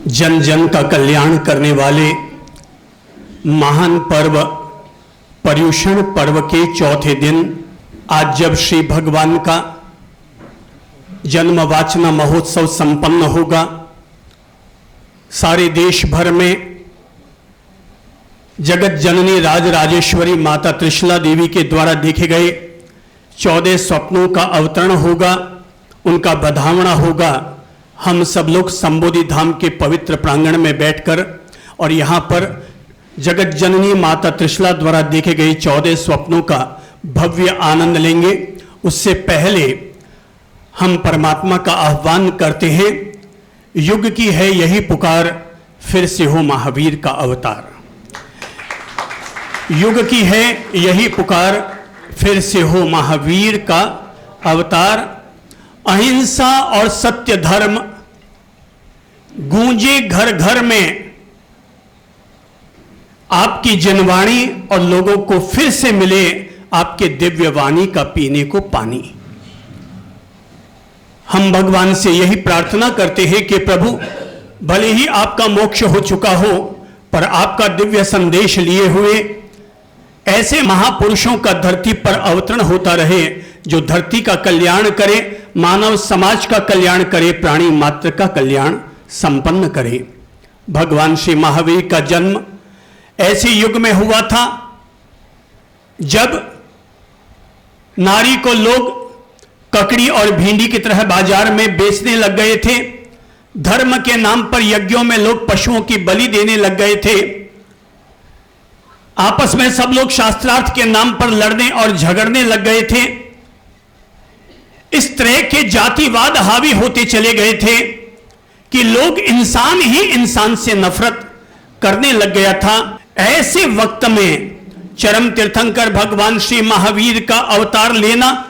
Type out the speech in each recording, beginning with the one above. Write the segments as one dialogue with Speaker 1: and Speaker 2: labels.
Speaker 1: जन जन का कल्याण करने वाले महान पर्व पर्युषण पर्व के चौथे दिन आज जब श्री भगवान का जन्म वाचना महोत्सव संपन्न होगा, सारे देश भर में जगत जननी राज राजेश्वरी माता त्रिशला देवी के द्वारा देखे गए 14 स्वप्नों का अवतरण होगा, उनका बधावना होगा। हम सब लोग संबोधि धाम के पवित्र प्रांगण में बैठकर और यहाँ पर जगत जननी माता त्रिशला द्वारा देखे गए 14 स्वप्नों का भव्य आनंद लेंगे। उससे पहले हम परमात्मा का आह्वान करते हैं। युग की है यही पुकार, फिर से हो महावीर का अवतार। युग की है यही पुकार, फिर से हो महावीर का अवतार। अहिंसा और सत्य धर्म गूंजे घर घर में, आपकी जनवाणी और लोगों को फिर से मिले आपके दिव्य वाणी का पीने को पानी। हम भगवान से यही प्रार्थना करते हैं कि प्रभु, भले ही आपका मोक्ष हो चुका हो, पर आपका दिव्य संदेश लिए हुए ऐसे महापुरुषों का धरती पर अवतरण होता रहे, जो धरती का कल्याण करे, मानव समाज का कल्याण करे, प्राणी मात्र का कल्याण संपन्न करे। भगवान श्री महावीर का जन्म ऐसे युग में हुआ था जब नारी को लोग ककड़ी और भिंडी की तरह बाजार में बेचने लग गए थे। धर्म के नाम पर यज्ञों में लोग पशुओं की बलि देने लग गए थे। आपस में सब लोग शास्त्रार्थ के नाम पर लड़ने और झगड़ने लग गए थे। इस तरह के जातिवाद हावी होते चले गए थे कि लोग इंसान ही इंसान से नफरत करने लग गया था। ऐसे वक्त में चरम तीर्थंकर भगवान श्री महावीर का अवतार लेना,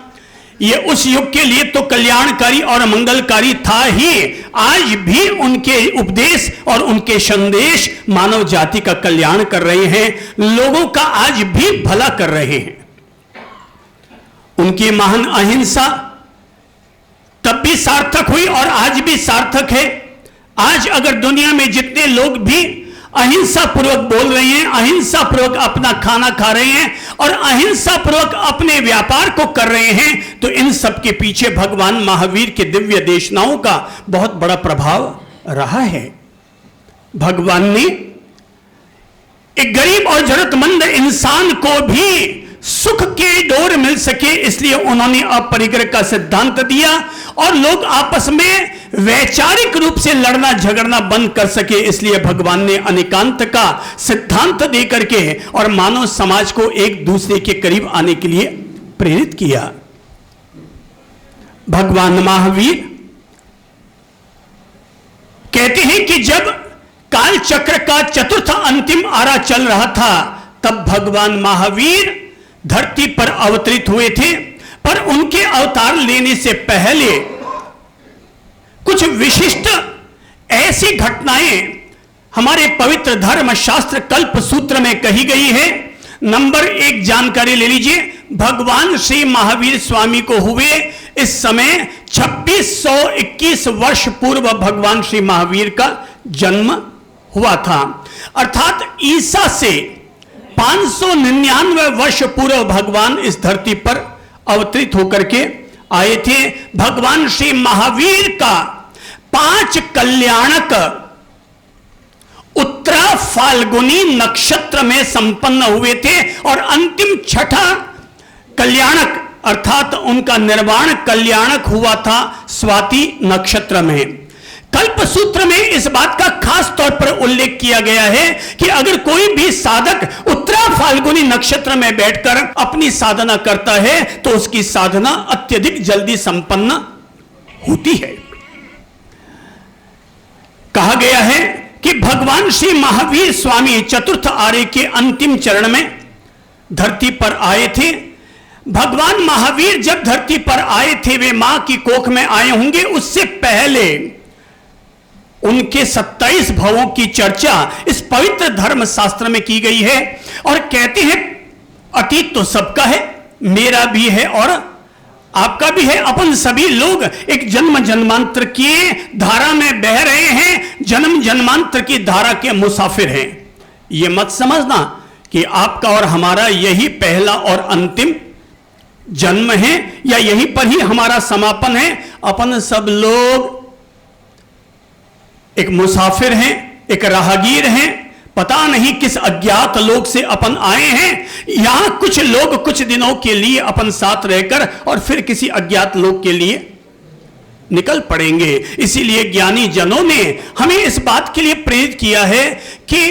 Speaker 1: यह उस युग के लिए तो कल्याणकारी और मंगलकारी था ही, आज भी उनके उपदेश और उनके संदेश मानव जाति का कल्याण कर रहे हैं, लोगों का आज भी भला कर रहे हैं। उनकी महान अहिंसा तब भी सार्थक हुई और आज भी सार्थक है। आज अगर दुनिया में जितने लोग भी अहिंसा पूर्वक बोल रहे हैं, अहिंसा पूर्वक अपना खाना खा रहे हैं और अहिंसा पूर्वक अपने व्यापार को कर रहे हैं, तो इन सब के पीछे भगवान महावीर के दिव्य देशनाओं का बहुत बड़ा प्रभाव रहा है। भगवान ने एक गरीब और जरूरतमंद इंसान को भी सुख के डोर मिल सके, इसलिए उन्होंने अपरिग्रह का सिद्धांत दिया और लोग आपस में वैचारिक रूप से लड़ना झगड़ना बंद कर सके, इसलिए भगवान ने अनेकांत का सिद्धांत देकर के और मानव समाज को एक दूसरे के करीब आने के लिए प्रेरित किया। भगवान महावीर कहते हैं कि जब काल चक्र का चतुर्थ अंतिम आरा चल रहा था, तब भगवान महावीर धरती पर अवतरित हुए थे, पर उनके अवतार लेने से पहले कुछ विशिष्ट ऐसी घटनाएं हमारे पवित्र धर्म शास्त्र कल्प सूत्र में कही गई है। नंबर 1 जानकारी ले लीजिए। भगवान श्री महावीर स्वामी को हुए इस समय 2621 वर्ष पूर्व भगवान श्री महावीर का जन्म हुआ था, अर्थात ईसा से 599 वर्ष पूर्व भगवान इस धरती पर अवतरित होकर के आए थे। भगवान श्री महावीर का 5 कल्याणक उत्तरा फाल्गुनी नक्षत्र में संपन्न हुए थे और अंतिम छठा कल्याणक अर्थात उनका निर्वाण कल्याणक हुआ था स्वाति नक्षत्र में। कल्प सूत्र में इस बात का खास तौर पर उल्लेख किया गया है कि अगर कोई भी साधक उत्तरा फाल्गुनी नक्षत्र में बैठकर अपनी साधना करता है तो उसकी साधना अत्यधिक जल्दी संपन्न होती है। कहा गया है कि भगवान श्री महावीर स्वामी चतुर्थ आर्य के अंतिम चरण में धरती पर आए थे। भगवान महावीर जब धरती पर आए थे, वे मां की कोख में आए होंगे, उससे पहले उनके 27 भवों की चर्चा इस पवित्र धर्म शास्त्र में की गई है और कहते हैं अतीत तो सबका है, मेरा भी है और आपका भी है। अपन सभी लोग एक जन्म जन्मांतर की धारा में बह रहे हैं, जन्म जन्मांतर की धारा के मुसाफिर हैं। यह मत समझना कि आपका और हमारा यही पहला और अंतिम जन्म है या यहीं पर ही हमारा समापन है। अपन सब लोग एक मुसाफिर हैं, एक राहगीर हैं। पता नहीं किस अज्ञात लोक से अपन आए हैं। यहां कुछ लोग कुछ दिनों के लिए अपन साथ रहकर और फिर किसी अज्ञात लोक के लिए निकल पड़ेंगे। इसीलिए ज्ञानी जनों ने हमें इस बात के लिए प्रेरित किया है कि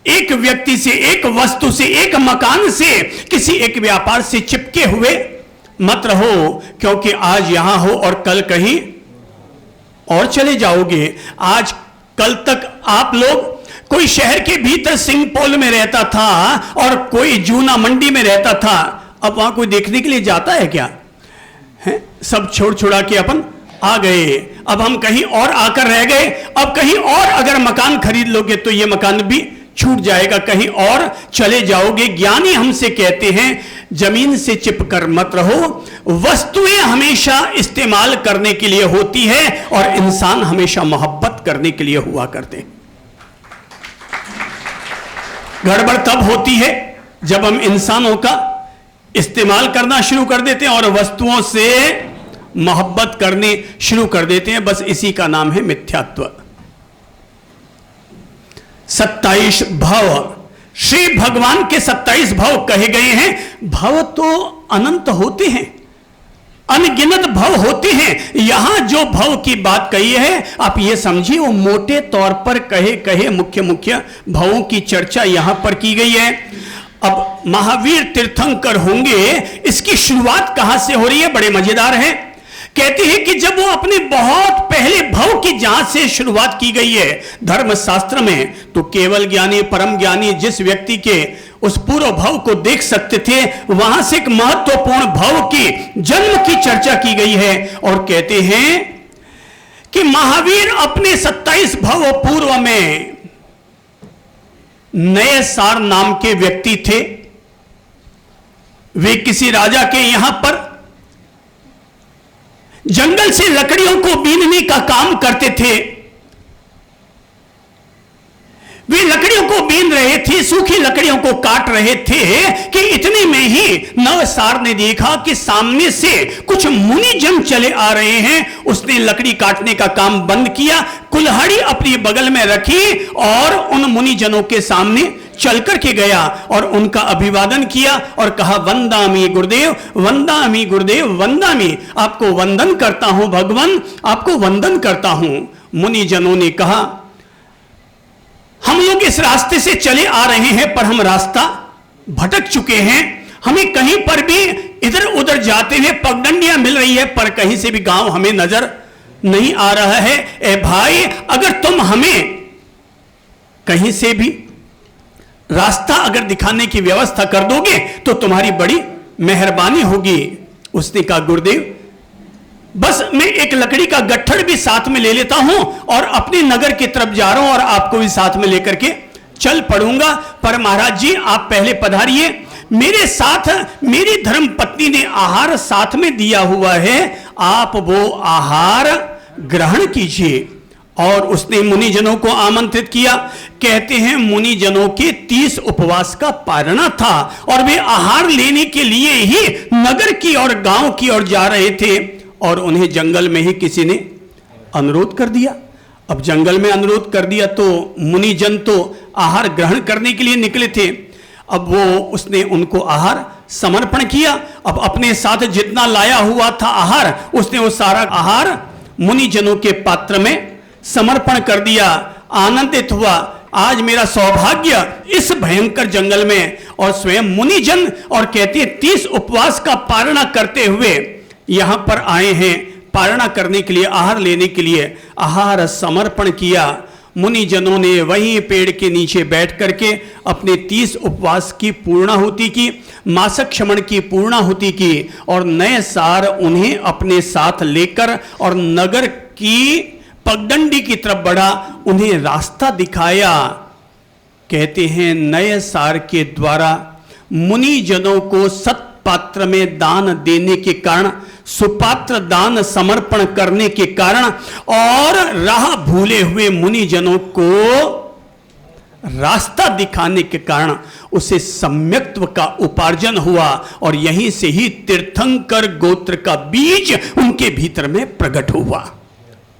Speaker 1: एक व्यक्ति से, एक वस्तु से, एक मकान से, किसी एक व्यापार से चिपके हुए मत रहो, क्योंकि आज यहां हो और कल कहीं और चले जाओगे। आज कल तक आप लोग, कोई शहर के भीतर सिंहपोल में रहता था और कोई जूना मंडी में रहता था। अब वहां कोई देखने के लिए जाता है क्या? है? सब छोड़ छुड़ा के अपन आ गए। अब हम कहीं और आकर रह गए। अब कहीं और अगर मकान खरीद लोगे तो ये मकान भी छूट जाएगा, कहीं और चले जाओगे। ज्ञानी हमसे कहते हैं जमीन से चिपकर मत रहो। वस्तुएं हमेशा इस्तेमाल करने के लिए होती है और इंसान हमेशा मोहब्बत करने के लिए हुआ करते हैं। गड़बड़ तब होती है जब हम इंसानों का इस्तेमाल करना शुरू कर देते हैं और वस्तुओं से मोहब्बत करनी शुरू कर देते हैं। बस इसी का नाम है मिथ्यात्व। 27 भव, श्री भगवान के 27 भव कहे गए हैं। भव तो अनंत होते हैं, अनगिनत भव होते हैं। यहां जो भव की बात कही है आप ये समझिए, वो मोटे तौर पर कहे मुख्य मुख्य भवों की चर्चा यहां पर की गई है। अब महावीर तीर्थंकर होंगे, इसकी शुरुआत कहां से हो रही है? बड़े मजेदार है। कहते हैं कि जब वो अपने बहुत पहले भव की जहां से शुरुआत की गई है धर्मशास्त्र में, तो केवल ज्ञानी, परम ज्ञानी जिस व्यक्ति के उस पूर्व भव को देख सकते थे, वहां से एक महत्वपूर्ण भव की जन्म की चर्चा की गई है। और कहते हैं कि महावीर अपने 27 भव पूर्व में नए सार नाम के व्यक्ति थे। वे किसी राजा के यहां पर जंगल से लकड़ियों को बीनने का काम करते थे। वे लकड़ियों को बीन रहे थे, सूखी लकड़ियों को काट रहे थे कि इतने में ही नवसार ने देखा कि सामने से कुछ मुनिजन चले आ रहे हैं। उसने लकड़ी काटने का काम बंद किया, कुल्हाड़ी अपनी बगल में रखी और उन मुनिजनों के सामने चल करके गया और उनका अभिवादन किया और कहा, वंदामी गुरुदेव, वंदामी गुरुदेव, वंदामी, आपको वंदन करता हूं भगवान, आपको वंदन करता हूं। मुनिजनों ने कहा, हम लोग इस रास्ते से चले आ रहे हैं पर हम रास्ता भटक चुके हैं। हमें कहीं पर भी इधर उधर जाते हुए पगडंडियां मिल रही है पर कहीं से भी गांव हमें नजर नहीं आ रहा है। ए भाई, अगर तुम हमें कहीं से भी रास्ता अगर दिखाने की व्यवस्था कर दोगे तो तुम्हारी बड़ी मेहरबानी होगी। उसने कहा, गुरुदेव बस मैं एक लकड़ी का गट्ठर भी साथ में ले लेता हूं और अपने नगर की तरफ जा रहा हूं और आपको भी साथ में लेकर के चल पड़ूंगा। पर महाराज जी आप पहले पधारिए, मेरे साथ मेरी धर्म पत्नी ने आहार साथ में दिया हुआ है, आप वो आहार ग्रहण कीजिए। और उसने मुनिजनों को आमंत्रित किया। कहते हैं मुनिजनों के 30 उपवास का पारणा था और वे आहार लेने के लिए ही नगर की और गांव की ओर जा रहे थे और उन्हें जंगल में ही किसी ने अनुरोध कर दिया। अब जंगल में अनुरोध कर दिया तो मुनिजन तो आहार ग्रहण करने के लिए निकले थे। अब वो उसने उनको आहार समर्पण किया। अब अपने साथ जितना लाया हुआ था आहार, उसने वो सारा आहार मुनिजनों के पात्र में समर्पण कर दिया। आनंदित हुआ, आज मेरा सौभाग्य इस भयंकर जंगल में और स्वयं मुनिजन और कहते 30 उपवास का पारणा करते हुए यहां पर आए हैं, पारणा करने के लिए, आहार लेने के लिए आहार समर्पण किया। मुनिजनों ने वहीं पेड़ के नीचे बैठ करके अपने 30 उपवास की पूर्णाहुति की, मासक क्षमण की पूर्णाहुति की और नए सार उन्हें अपने साथ लेकर और नगर की पगडंडी की तरफ बढ़ा, उन्हें रास्ता दिखाया। कहते हैं नए सार के द्वारा मुनिजनों को सत्पात्र में दान देने के कारण सुपात्र दान समर्पण करने के कारण और राह भूले हुए मुनि जनों को रास्ता दिखाने के कारण उसे सम्यक्त्व का उपार्जन हुआ और यहीं से ही तीर्थंकर गोत्र का बीज उनके भीतर में प्रकट हुआ।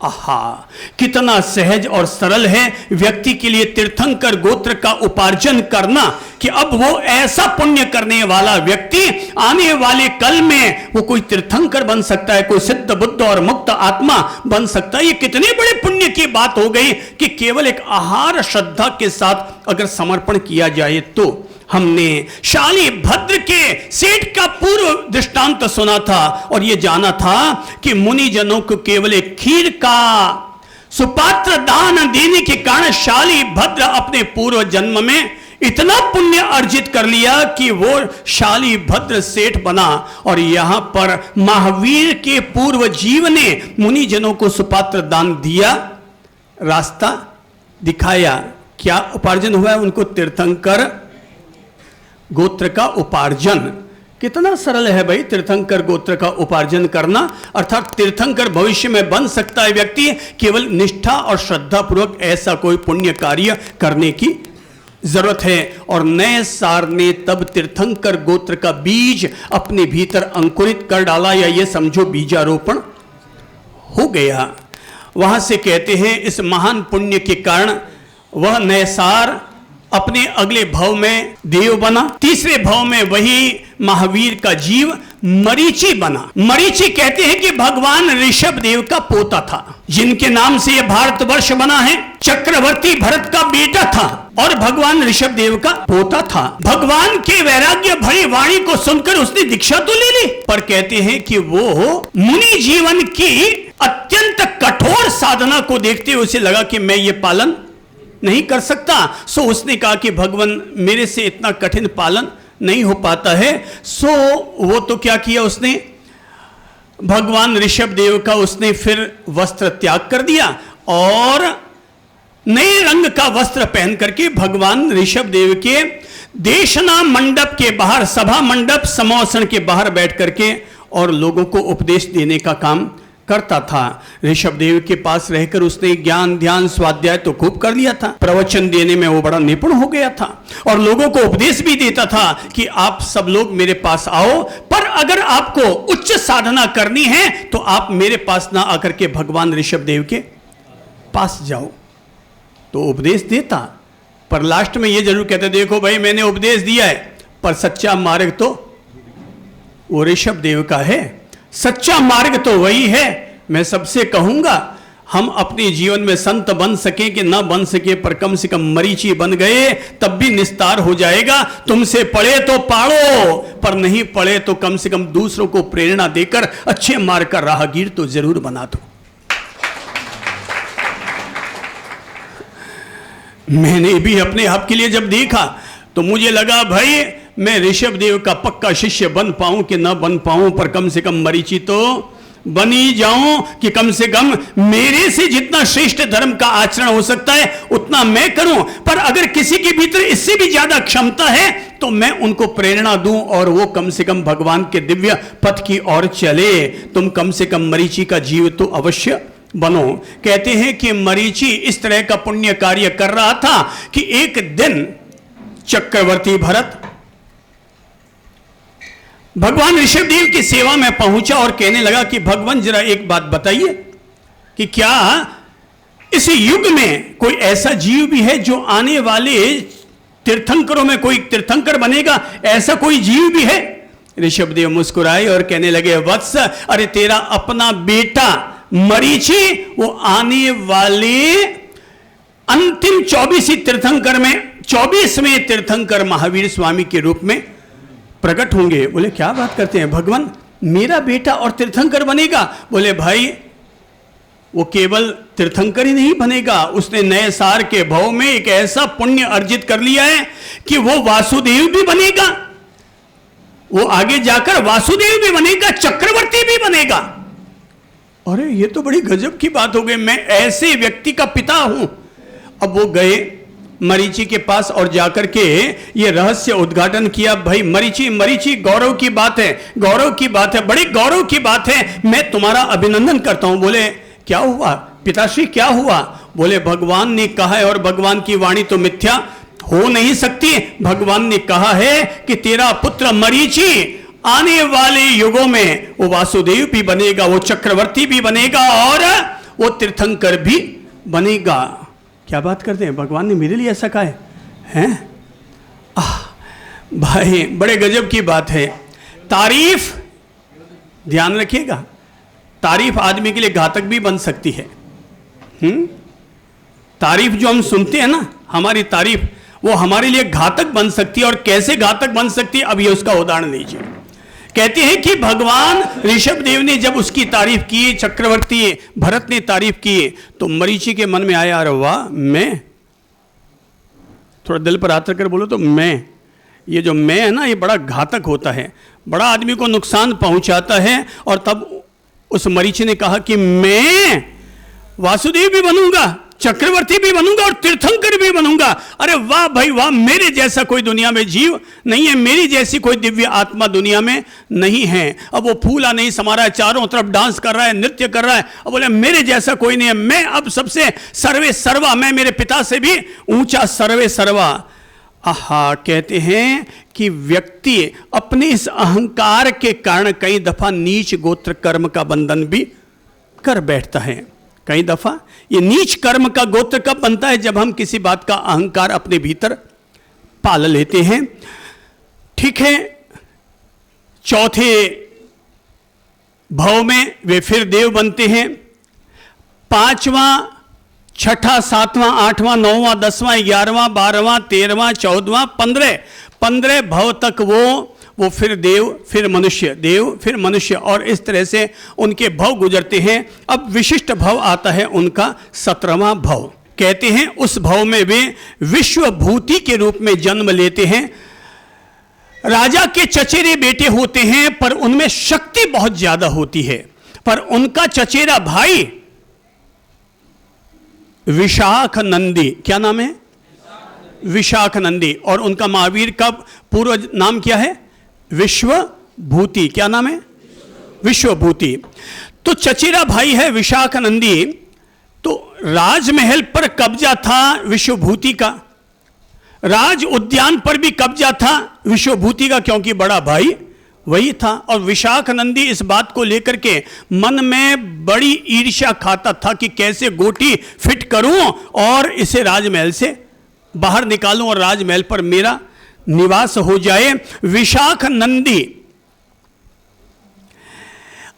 Speaker 1: आहा, कितना सहज और सरल है व्यक्ति के लिए तीर्थंकर गोत्र का उपार्जन करना कि अब वो ऐसा पुण्य करने वाला व्यक्ति आने वाले कल में वो कोई तीर्थंकर बन सकता है, कोई सिद्ध बुद्ध और मुक्त आत्मा बन सकता है। ये कितने बड़े पुण्य की बात हो गई कि केवल एक आहार श्रद्धा के साथ अगर समर्पण किया जाए तो। हमने शाली भद्र के सेठ का पूर्व दृष्टांत सुना था और यह जाना था कि मुनि जनों को केवल एक खीर का सुपात्र दान देने के कारण शाली भद्र अपने पूर्व जन्म में इतना पुण्य अर्जित कर लिया कि वो शाली भद्र सेठ बना। और यहां पर महावीर के पूर्व जीव ने मुनि जनों को सुपात्र दान दिया, रास्ता दिखाया। क्या उपार्जन हुआ है उनको? तीर्थंकर गोत्र का उपार्जन। कितना सरल है भाई तीर्थंकर गोत्र का उपार्जन करना, अर्थात तीर्थंकर भविष्य में बन सकता है व्यक्ति केवल निष्ठा और श्रद्धा पूर्वक ऐसा कोई पुण्य कार्य करने की जरूरत है। और नए सार ने तब तीर्थंकर गोत्र का बीज अपने भीतर अंकुरित कर डाला, या ये समझो बीजारोपण हो गया। वहां से कहते हैं इस महान पुण्य के कारण वह नए सार अपने अगले भाव में देव बना, तीसरे भाव में वही महावीर का जीव मरीचि बना। मरीचि कहते हैं कि भगवान ऋषभ देव का पोता था, जिनके नाम से यह भारतवर्ष बना है। चक्रवर्ती भरत का बेटा था और भगवान ऋषभ देव का पोता था। भगवान के वैराग्य भरी वाणी को सुनकर उसने दीक्षा तो ले ली, पर कहते हैं कि वो मुनि जीवन की अत्यंत कठोर साधना को देखते हुए उसे लगा कि मैं ये पालन नहीं कर सकता। सो उसने कहा कि भगवान मेरे से इतना कठिन पालन नहीं हो पाता है। सो वो तो क्या किया उसने, भगवान ऋषभ देव का उसने फिर वस्त्र त्याग कर दिया और नए रंग का वस्त्र पहन करके भगवान ऋषभ देव के देशना मंडप के बाहर, सभा मंडप समोसन के बाहर बैठ करके और लोगों को उपदेश देने का काम करता था। ऋषभ देव के पास रहकर उसने ज्ञान ध्यान स्वाध्याय तो खूब कर लिया था, प्रवचन देने में वो बड़ा निपुण हो गया था और लोगों को उपदेश भी देता था कि आप सब लोग मेरे पास आओ, पर अगर आपको उच्च साधना करनी है तो आप मेरे पास ना आकर के भगवान ऋषभ देव के पास जाओ। तो उपदेश देता, पर लास्ट में ये जरूर कहते देखो भाई मैंने उपदेश दिया है पर सच्चा मार्ग तो वो ऋषभ देव का है, सच्चा मार्ग तो वही है। मैं सबसे कहूंगा हम अपने जीवन में संत बन सके कि ना बन सके, पर कम से कम मरीचि बन गए तब भी निस्तार हो जाएगा। तुमसे पढ़े तो पाड़ो, पर नहीं पढ़े तो कम से कम दूसरों को प्रेरणा देकर अच्छे मार्ग का राहगीर तो जरूर बना दो। मैंने भी अपने आप के लिए जब देखा तो मुझे लगा भाई मैं ऋषभ देव का पक्का शिष्य बन पाऊं कि ना बन पाऊं, पर कम से कम मरीचि तो बनी जाऊं कि कम से कम मेरे से जितना श्रेष्ठ धर्म का आचरण हो सकता है उतना मैं करूं। पर अगर किसी के भीतर इससे भी ज्यादा क्षमता है तो मैं उनको प्रेरणा दूं और वो कम से कम भगवान के दिव्य पथ की ओर चले। तुम कम से कम मरीचि का जीव तो अवश्य बनो। कहते हैं कि मरीचि इस तरह का पुण्य कार्य कर रहा था कि एक दिन चक्रवर्ती भरत भगवान ऋषभ देव की सेवा में पहुंचा और कहने लगा कि भगवान जरा एक बात बताइए कि क्या इस युग में कोई ऐसा जीव भी है जो आने वाले तीर्थंकरों में कोई तीर्थंकर बनेगा, ऐसा कोई जीव भी है? ऋषभ देव मुस्कुराए और कहने लगे वत्स, अरे तेरा अपना बेटा मरीचि वो आने वाले अंतिम 24 तीर्थंकर में 24वें तीर्थंकर महावीर स्वामी के रूप में प्रकट होंगे। बोले क्या बात करते हैं भगवान, मेरा बेटा और तीर्थंकर बनेगा? बोले भाई वो केवल तीर्थंकर ही नहीं बनेगा, उसने नए सार के भाव में एक ऐसा पुण्य अर्जित कर लिया है कि वो वासुदेव भी बनेगा, वो आगे जाकर वासुदेव भी बनेगा, चक्रवर्ती भी बनेगा। अरे ये तो बड़ी गजब की बात हो गई, मैं ऐसे व्यक्ति का पिता हूं। अब वो गए मरीचि के पास और जाकर के ये रहस्य उद्घाटन किया। भाई मरीचि, मरीचि, गौरव की बात है, गौरव की बात है, बड़ी गौरव की बात है, मैं तुम्हारा अभिनंदन करता हूं। बोले क्या हुआ पिताश्री, क्या हुआ? बोले भगवान ने कहा है, और भगवान की वाणी तो मिथ्या हो नहीं सकती। भगवान ने कहा है कि तेरा पुत्र मरीचि आने वाले युगों में वो वासुदेव भी बनेगा, वो चक्रवर्ती भी बनेगा, और वो तीर्थंकर भी बनेगा। क्या बात करते हैं, भगवान ने मेरे लिए ऐसा कहा है, हैं? भाई बड़े गजब की बात है। तारीफ, ध्यान रखिएगा, तारीफ आदमी के लिए घातक भी बन सकती है। तारीफ जो हम सुनते हैं ना, हमारी तारीफ, वो हमारे लिए घातक बन सकती है। और कैसे घातक बन सकती है, अब ये उसका उदाहरण लीजिए। कहते हैं कि भगवान ऋषभ देव ने जब उसकी तारीफ की, चक्रवर्ती भरत ने तारीफ की, तो मरीचि के मन में आया, अरे वाह, मैं, थोड़ा दिल पर हाथ रखकर बोलो तो मैं, ये जो मैं है ना, ये बड़ा घातक होता है, बड़ा आदमी को नुकसान पहुंचाता है। और तब उस मरीचि ने कहा कि मैं वासुदेव भी बनूंगा, चक्रवर्ती भी बनूंगा और तीर्थंकर भी बनूंगा। अरे वाह भाई वाह, मेरे जैसा कोई दुनिया में जीव नहीं है, मेरी जैसी कोई दिव्य आत्मा दुनिया में नहीं है। अब वो फूला नहीं समा रहा है, चारों तरफ डांस कर रहा है, नृत्य कर रहा है, अब बोले मेरे जैसा कोई नहीं है, मैं अब सबसे सर्वे सर्वा, मैं मेरे पिता से भी ऊंचा सर्वे सर्वा। आहा, कहते हैं कि व्यक्ति अपने इस अहंकार के कारण कई दफा नीच गोत्र कर्म का बंधन भी कर बैठता है। कई दफा ये नीच कर्म का गोत्र कब बनता है, जब हम किसी बात का अहंकार अपने भीतर पाल लेते हैं। ठीक है, चौथे भाव में वे फिर देव बनते हैं। पांचवां, छठा, सातवां, आठवां, नौवां, 10वां, 11वां, 12वां, 13वां, 14वां, 15 भाव तक वो फिर देव, फिर मनुष्य, देव फिर मनुष्य, और इस तरह से उनके भाव गुजरते हैं। अब विशिष्ट भाव आता है उनका 17वां भाव। कहते हैं उस भाव में वे विश्वभूति के रूप में जन्म लेते हैं। राजा के चचेरे बेटे होते हैं, पर उनमें शक्ति बहुत ज्यादा होती है। पर उनका चचेरा भाई विशाख नंदी, क्या नाम है? विशाख नंदी, और उनका महावीर का पूर्व नाम क्या है? विश्वभूति। क्या नाम है? विश्वभूति। तो चचेरा भाई है विशाख नंदी, तो राजमहल पर कब्जा था विश्वभूति का, राज उद्यान पर भी कब्जा था विश्वभूति का, क्योंकि बड़ा भाई वही था। और विशाख नंदी इस बात को लेकर के मन में बड़ी ईर्ष्या खाता था कि कैसे गोटी फिट करूं और इसे राजमहल से बाहर निकालूं और राजमहल पर मेरा निवास हो जाए। विशाख नंदी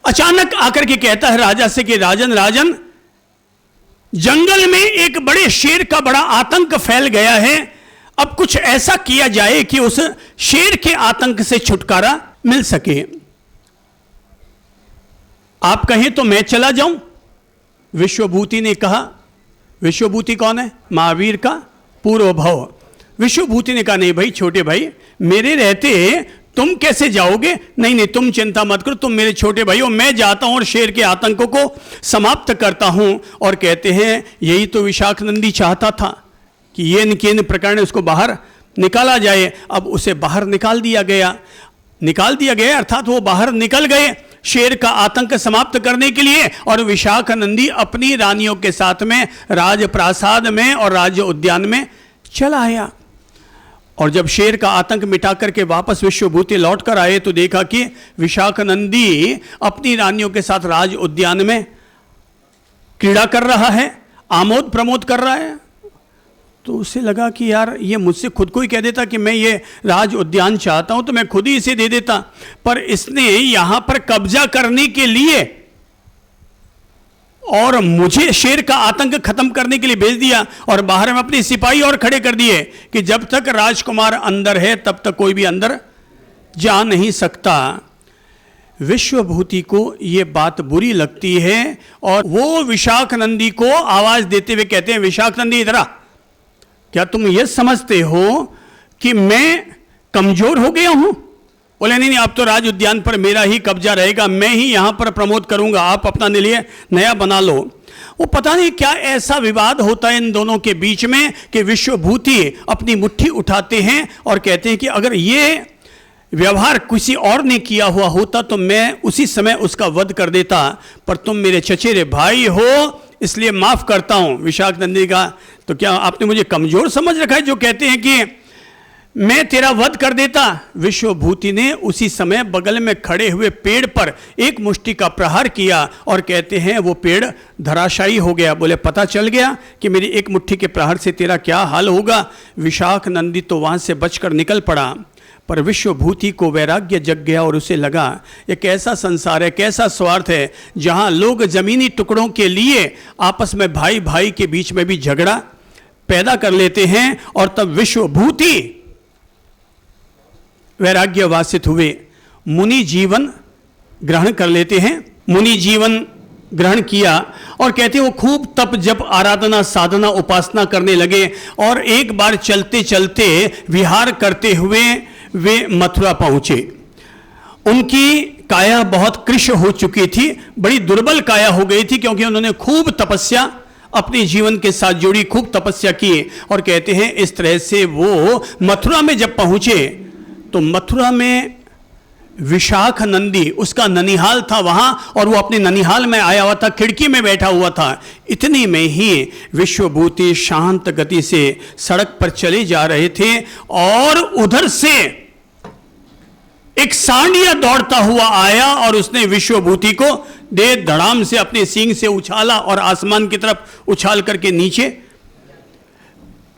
Speaker 1: अचानक आकर के कहता है राजा से कि राजन, राजन, जंगल में एक बड़े शेर का बड़ा आतंक फैल गया है, अब कुछ ऐसा किया जाए कि उस शेर के आतंक से छुटकारा मिल सके। आप कहें तो मैं चला जाऊं। विश्वभूति ने कहा, विश्वभूति कौन है? महावीर का पूर्व भाव। विश्वभूति ने कहा नहीं भाई, छोटे भाई, मेरे रहते तुम कैसे जाओगे? नहीं नहीं, तुम चिंता मत करो, तुम मेरे छोटे भाई हो, मैं जाता हूं और शेर के आतंकों को समाप्त करता हूं। और कहते हैं यही तो विशाख नंदी चाहता था कि ये निकेन प्रकार उसको बाहर निकाला जाए। अब उसे बाहर निकाल दिया गया, अर्थात वो बाहर निकल गए शेर का आतंक समाप्त करने के लिए। और विशाख नंदी अपनी रानियों के साथ में राजप्रासाद में और राज्य उद्यान में चला आया। और जब शेर का आतंक मिटा करके वापस विश्वभूति लौट कर आए तो देखा कि विशाख नंदी अपनी रानियों के साथ राज उद्यान में क्रीड़ा कर रहा है, आमोद प्रमोद कर रहा है। तो उसे लगा कि यार ये मुझसे खुद को ही कह देता कि मैं ये राज उद्यान चाहता हूं तो मैं खुद ही इसे दे देता, पर इसने यहां पर कब्जा करने के लिए और मुझे शेर का आतंक खत्म करने के लिए भेज दिया और बाहर में अपने सिपाही और खड़े कर दिए कि जब तक राजकुमार अंदर है तब तक कोई भी अंदर जा नहीं सकता। विश्वभूति को यह बात बुरी लगती है और वो विशाख नंदी को आवाज देते हुए कहते हैं, विशाख नंदी इधर आ, क्या तुम यह समझते हो कि मैं कमजोर हो गया हूं? बोले नहीं नहीं, अब तो राज उद्यान पर मेरा ही कब्जा रहेगा, मैं ही यहां पर प्रमोद करूंगा, आप अपना लिए नया बना लो। वो पता नहीं क्या ऐसा विवाद होता है इन दोनों के बीच में कि विश्वभूति अपनी मुट्ठी उठाते हैं और कहते हैं कि अगर ये व्यवहार किसी और ने किया हुआ होता तो मैं उसी समय उसका वध कर देता, पर तुम मेरे चचेरे भाई हो इसलिए माफ करता हूं। विशाख नंदी का तो क्या आपने मुझे कमजोर समझ रखा है जो कहते हैं कि मैं तेरा वध कर देता। विश्वभूति ने उसी समय बगल में खड़े हुए पेड़ पर एक मुष्टि का प्रहार किया और कहते हैं वो पेड़ धराशायी हो गया। बोले पता चल गया कि मेरी एक मुट्ठी के प्रहार से तेरा क्या हाल होगा। विशाख नंदी तो वहां से बचकर निकल पड़ा, पर विश्वभूति को वैराग्य जग गया और उसे लगा ये कैसा संसार है, कैसा स्वार्थ है, जहां लोग जमीनी टुकड़ों के लिए आपस में भाई भाई के बीच में भी झगड़ा पैदा कर लेते हैं। और तब विश्वभूति वैराग्य वासित हुए, मुनि जीवन ग्रहण कर लेते हैं। मुनि जीवन ग्रहण किया और कहते हैं वो खूब तप जप आराधना साधना उपासना करने लगे और एक बार चलते चलते विहार करते हुए वे मथुरा पहुंचे। उनकी काया बहुत कृश हो चुकी थी, बड़ी दुर्बल काया हो गई थी, क्योंकि उन्होंने खूब तपस्या अपने जीवन के साथ जोड़ी, खूब तपस्या की। और कहते हैं इस तरह से वो मथुरा में जब पहुंचे तो मथुरा में विशाख नंदी उसका ननिहाल था वहां, और वो अपने ननिहाल में आया हुआ था, खिड़की में बैठा हुआ था। इतनी में ही विश्वभूति शांत गति से सड़क पर चले जा रहे थे और उधर से एक सांडिया दौड़ता हुआ आया और उसने विश्वभूति को दे धड़ाम से अपने सींग से उछाला और आसमान की तरफ उछाल करके नीचे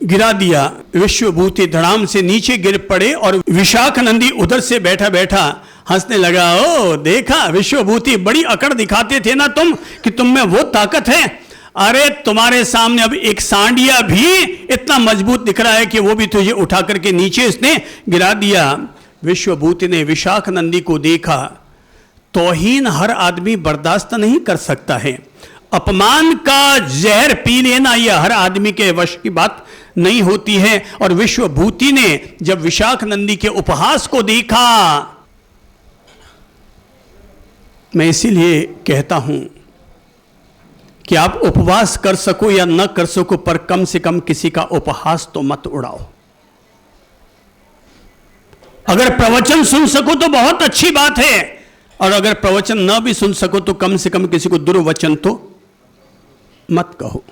Speaker 1: गिरा दिया। विश्वभूति धड़ाम से नीचे गिर पड़े और विशाख नंदी उधर से बैठा बैठा हंसने लगा। ओ देखा विश्वभूति, बड़ी अकड़ दिखाते थे ना तुम कि तुम में वो ताकत है। अरे तुम्हारे सामने अब एक सांडिया भी इतना मजबूत दिख रहा है कि वो भी तुझे उठा करके नीचे इसने गिरा दिया। विश्वभूति ने विशाख नंदी को देखा। तौहीन हर आदमी बर्दाश्त नहीं कर सकता है, अपमान का जहर पी लेना यह हर आदमी के वश की बात नहीं होती है। और विश्वभूति ने जब विशाख नंदी के उपहास को देखा, मैं इसीलिए कहता हूं कि आप उपवास कर सको या न कर सको, पर कम से कम किसी का उपहास तो मत उड़ाओ। अगर प्रवचन सुन सको तो बहुत अच्छी बात है, और अगर प्रवचन न भी सुन सको तो कम से कम किसी को दुर्वचन तो मत कहो।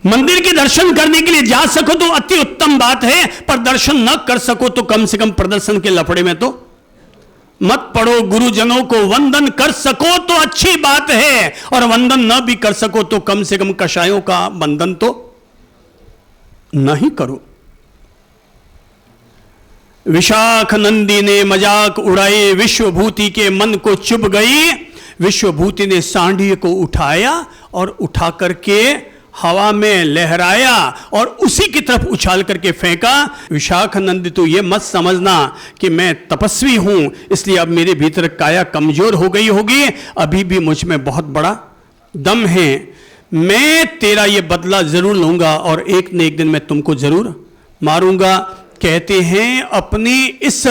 Speaker 1: मंदिर के दर्शन करने के लिए जा सको तो अति उत्तम बात है, पर दर्शन न कर सको तो कम से कम प्रदर्शन के लफड़े में तो मत पड़ो। गुरुजनों को वंदन कर सको तो अच्छी बात है, और वंदन न भी कर सको तो कम से कम कषायों का वंदन तो नहीं करो। विशाख नंदी ने मजाक उड़ाए, विश्वभूति के मन को चुभ गई। विश्वभूति ने सांडिये को उठाया और उठा करके हवा में लहराया और उसी की तरफ उछाल करके फेंका। विशाख नंदी तो ये मत समझना कि मैं तपस्वी हूं इसलिए अब मेरे भीतर काया कमजोर हो गई होगी, अभी भी मुझ में बहुत बड़ा दम है। मैं तेरा ये बदला जरूर लूंगा और एक न एक दिन मैं तुमको जरूर मारूंगा। कहते हैं अपने इस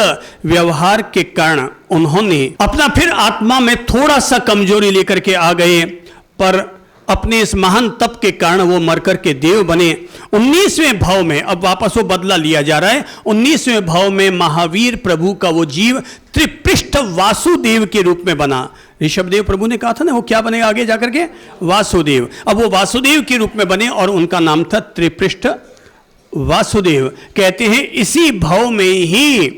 Speaker 1: व्यवहार के कारण उन्होंने अपना फिर आत्मा में थोड़ा सा कमजोरी लेकर के आ गए, पर अपने इस महान तप के कारण वो मरकर के देव बने। 19वें भाव में अब वापस वो बदला लिया जा रहा है। 19वें भाव में महावीर प्रभु का वो जीव त्रिपृष्ठ वासुदेव के रूप में बना। ऋषभदेव प्रभु ने कहा था ना वो क्या बनेगा आगे जाकर के, वासुदेव। अब वो वासुदेव के रूप में बने और उनका नाम था त्रिपृष्ठ वासुदेव। कहते हैं इसी भाव में ही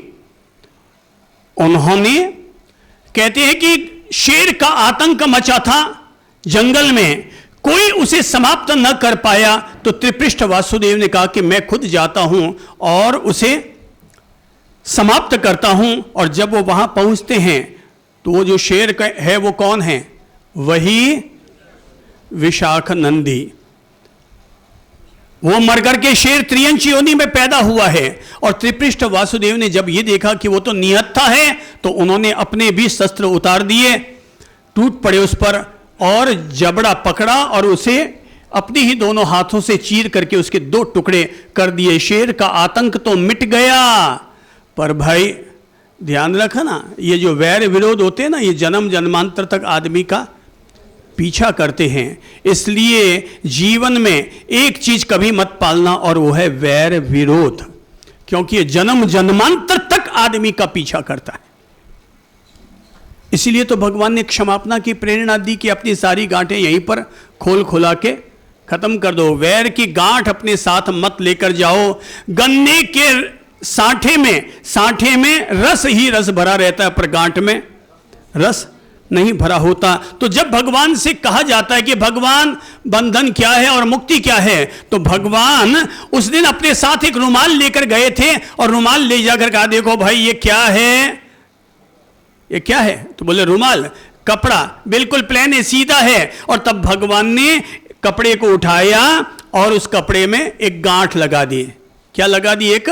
Speaker 1: उन्होंने, कहते हैं कि शेर का आतंक मचा था जंगल में, कोई उसे समाप्त न कर पाया, तो त्रिपृष्ठ वासुदेव ने कहा कि मैं खुद जाता हूं और उसे समाप्त करता हूं। और जब वो वहां पहुंचते हैं तो वो जो शेर है वो कौन है, वही विशाख नंदी। वो मरकर के शेर त्रियंच योनि में पैदा हुआ है। और त्रिपृष्ठ वासुदेव ने जब ये देखा कि वो तो निहत्था है तो उन्होंने अपने भी शस्त्र उतार दिए, टूट पड़े उस पर और जबड़ा पकड़ा और उसे अपने ही दोनों हाथों से चीर करके उसके 2 टुकड़े कर दिए। शेर का आतंक तो मिट गया, पर भाई ध्यान रखा ना, ये जो वैर विरोध होते हैं ना, ये जन्म जन्मांतर तक आदमी का पीछा करते हैं। इसलिए जीवन में एक चीज कभी मत पालना, और वो है वैर विरोध, क्योंकि ये जन्म जन्मांतर तक आदमी का पीछा करता है। इसलिए तो भगवान ने क्षमापना की प्रेरणा दी कि अपनी सारी गांठें यहीं पर खोल खुला के खत्म कर दो। वैर की गांठ अपने साथ मत लेकर जाओ। गन्ने के सांठे में रस ही रस भरा रहता है, पर गांठ में रस नहीं भरा होता। तो जब भगवान से कहा जाता है कि भगवान बंधन क्या है और मुक्ति क्या है, तो भगवान उस दिन अपने साथ एक रुमाल लेकर गए थे, और रुमाल ले जाकर कहा देखो भाई ये क्या है, ये क्या है? तो बोले रुमाल, कपड़ा बिल्कुल प्लेन है, सीधा है। और तब भगवान ने कपड़े को उठाया और उस कपड़े में एक गांठ लगा दी। क्या लगा दी? एक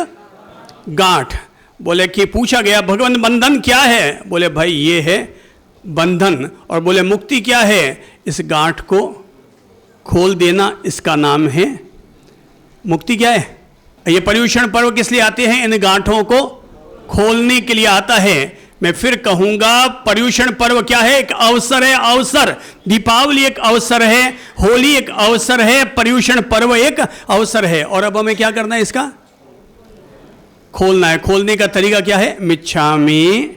Speaker 1: गांठ। बोले कि पूछा गया भगवान बंधन क्या है? बोले भाई ये है बंधन। और बोले मुक्ति क्या है? इस गांठ को खोल देना, इसका नाम है मुक्ति। क्या है ये? पर्युषण पर्व किस लिए आते हैं? इन गांठों को खोलने के लिए आता है। मैं फिर कहूंगा, पर्युषण पर्व क्या है? एक अवसर है, अवसर। दीपावली एक अवसर है, होली एक अवसर है, पर्युषण पर्व एक अवसर है। और अब हमें क्या करना है? इसका खोलना है। खोलने का तरीका क्या है? मिच्छामि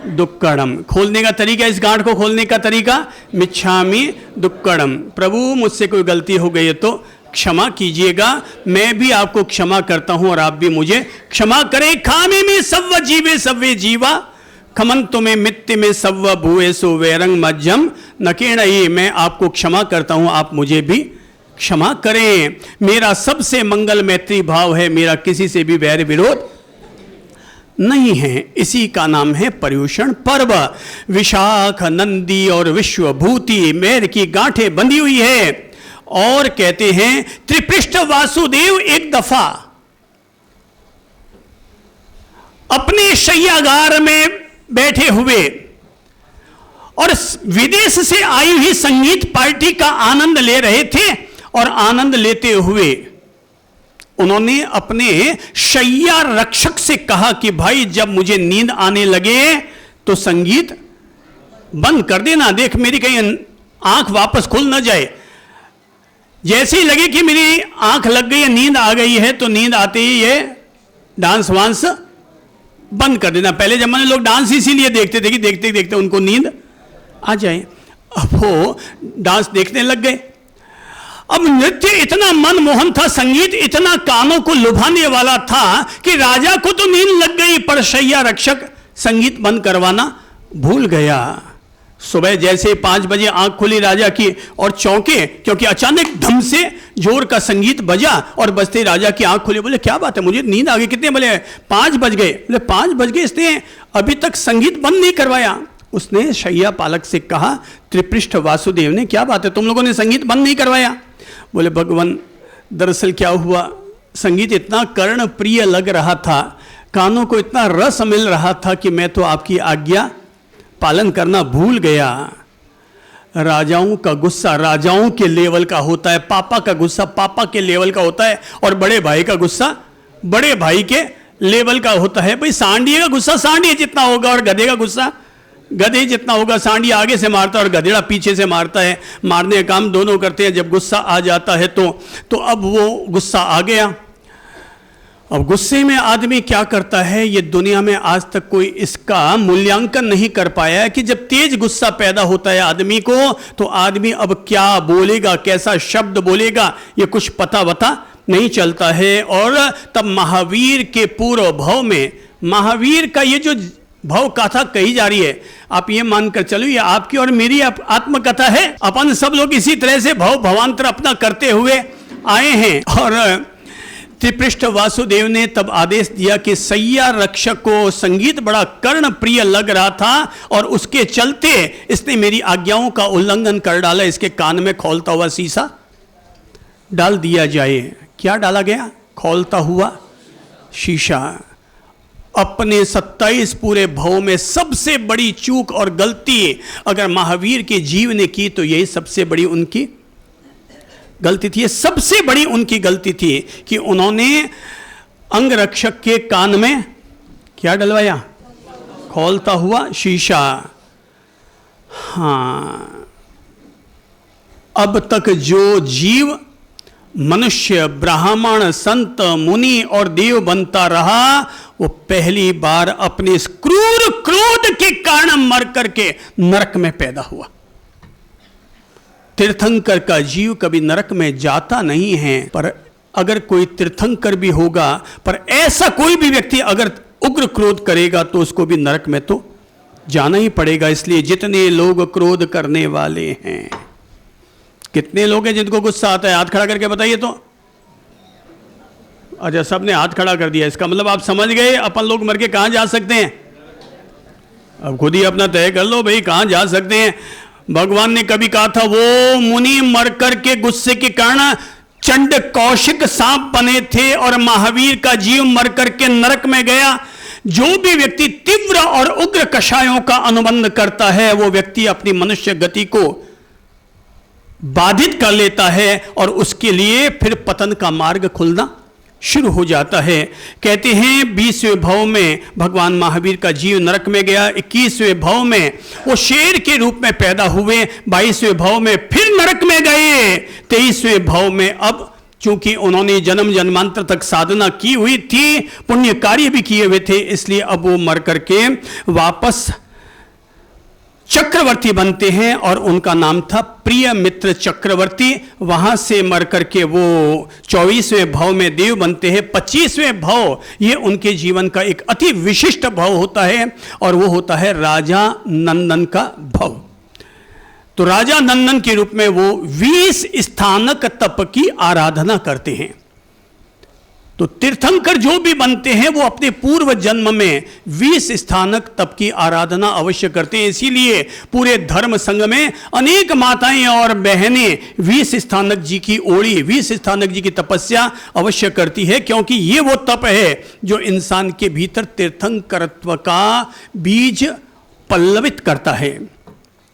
Speaker 1: दुक्कडम। खोलने का तरीका, इस गांठ को खोलने का तरीका मिच्छामि दुक्कडम। प्रभु मुझसे कोई गलती हो गई है तो क्षमा कीजिएगा, मैं भी आपको क्षमा करता हूं और आप भी मुझे क्षमा करें। खामी में सव्व जीवे सव्वे जीवा, खमंतु में मित्ति में सव्व भूएसु वैरंग मज्जम नकेण ही। मैं आपको क्षमा करता हूं, आप मुझे भी क्षमा करें। मेरा सबसे मंगल मैत्री भाव है, मेरा किसी से भी वैर विरोध नहीं है। इसी का नाम है पर्युषण पर्व। विशाख, नंदी और विश्वभूति मेर की गांठें बंधी हुई है। और कहते हैं त्रिपृष्ठ वासुदेव एक दफा अपने शय्यागार में बैठे हुए और विदेश से आई हुई संगीत पार्टी का आनंद ले रहे थे, और आनंद लेते हुए उन्होंने अपने शैया रक्षक से कहा कि भाई जब मुझे नींद आने लगे तो संगीत बंद कर देना, देख मेरी कहीं आंख वापस खुल ना जाए। जैसे ही लगे कि मेरी आंख लग गई है, नींद आ गई है, तो नींद आते ही ये डांस वांस बंद कर देना। पहले जमाने लोग डांस इसीलिए देखते थे कि देखते देखते उनको नींद आ जाए। अब वो डांस देखने लग गए। अब नृत्य इतना मनमोहन था, संगीत इतना कानों को लुभाने वाला था कि राजा को तो नींद लग गई, पर शैया रक्षक संगीत बंद करवाना भूल गया। सुबह जैसे 5 बजे आंख खुली राजा की और चौंके, क्योंकि अचानक धम से जोर का संगीत बजा और बजते राजा की आंख खुली। बोले क्या बात है, मुझे नींद आ गई। कितने? बोले 5 बज गए। बोले 5 बज गए, इसने अभी तक संगीत बंद नहीं करवाया। उसने शैया पालक से कहा, त्रिपृष्ठ वासुदेव ने, क्या बात है तुम लोगों ने संगीत बंद नहीं करवाया? बोले भगवान दरअसल क्या हुआ, संगीत इतना कर्ण प्रिय लग रहा था, कानों को इतना रस मिल रहा था कि मैं तो आपकी आज्ञा पालन करना भूल गया। राजाओं का गुस्सा राजाओं के लेवल का होता है, पापा का गुस्सा पापा के लेवल का होता है, और बड़े भाई का गुस्सा बड़े भाई के लेवल का होता है। भाई सांडिये का गुस्सा सांडिये जितना होगा, और गधे का गुस्सा गधे जितना होगा। सांडिया आगे से मारता है और गधेड़ा पीछे से मारता है, मारने का काम दोनों करते हैं। जब गुस्सा आ जाता है तो अब वो गुस्सा आ गया। अब गुस्से में आदमी क्या करता है, ये दुनिया में आज तक कोई इसका मूल्यांकन नहीं कर पाया है कि जब तेज गुस्सा पैदा होता है आदमी को, तो आदमी अब क्या बोलेगा, कैसा शब्द बोलेगा, ये कुछ पता वता नहीं चलता है। और तब महावीर के पूर्व भव में, महावीर का ये जो भव कथा कही जा रही है, आप ये मानकर चलो ये आपकी और मेरी आत्मकथा है। अपन सब लोग इसी तरह से भव भवांतर अपना करते हुए आए हैं। और त्रिपृष्ठ वासुदेव ने तब आदेश दिया कि शैया रक्षक को संगीत बड़ा कर्ण प्रिय लग रहा था, और उसके चलते इसने मेरी आज्ञाओं का उल्लंघन कर डाला। इसके कान में खौलता हुआ शीशा डाल दिया जाए। क्या डाला गया? खौलता हुआ शीशा। अपने 27 पूरे भव में सबसे बड़ी चूक और गलती अगर महावीर के जीव ने की, तो यही सबसे बड़ी उनकी गलती थी, सबसे बड़ी उनकी गलती थी कि उन्होंने अंगरक्षक के कान में क्या डलवाया? खोलता हुआ शीशा। हाँ, अब तक जो जीव मनुष्य, ब्राह्मण, संत, मुनि और देव बनता रहा, वो पहली बार अपने इस क्रूर क्रोध के कारण मर करके नरक में पैदा हुआ। तीर्थंकर का जीव कभी नरक में जाता नहीं है, पर अगर कोई तीर्थंकर भी होगा, पर ऐसा कोई भी व्यक्ति अगर उग्र क्रोध करेगा तो उसको भी नरक में तो जाना ही पड़ेगा। इसलिए जितने लोग क्रोध करने वाले हैं, कितने लोग हैं जिनको गुस्सा आता है? हाथ खड़ा करके बताइए तो। अच्छा, सबने हाथ खड़ा कर दिया, इसका मतलब आप समझ गए अपन लोग मर के कहां जा सकते हैं। अब खुद ही अपना तय कर लो भाई, कहां जा सकते हैं। भगवान ने कभी कहा था, वो मुनि मर करके गुस्से के कारण चंड कौशिक सांप बने थे और महावीर का जीव मर करके नरक में गया। जो भी व्यक्ति तीव्र और उग्र कषायों का अनुबंध करता है, वो व्यक्ति अपनी मनुष्य गति को बाधित कर लेता है और उसके लिए फिर पतन का मार्ग खुलना शुरू हो जाता है। कहते हैं 20वें भव में भगवान महावीर का जीव नरक में गया, 21वें भव में वो शेर के रूप में पैदा हुए, 22वें भव में फिर नरक में गए, 23वें भव में अब चूंकि उन्होंने जन्म जन्मांतर तक साधना की हुई थी, पुण्य कार्य भी किए हुए थे, इसलिए अब वो मर करके वापस चक्रवर्ती बनते हैं और उनका नाम था प्रिय मित्र चक्रवर्ती। वहां से मर करके वो 24वें भव में देव बनते हैं। 25वें भव ये उनके जीवन का एक अति विशिष्ट भव होता है और वो होता है राजा नंदन का भव। तो राजा नंदन के रूप में वो 20 स्थानक तप की आराधना करते हैं। तो तीर्थंकर जो भी बनते हैं वो अपने पूर्व जन्म में 20 स्थानक तप की आराधना अवश्य करते हैं। इसीलिए पूरे धर्म संघ में अनेक माताएं और बहनें 20 स्थानक जी की ओड़ी, 20 स्थानक जी की तपस्या अवश्य करती है, क्योंकि ये वो तप है जो इंसान के भीतर तीर्थंकरत्व का बीज पल्लवित करता है।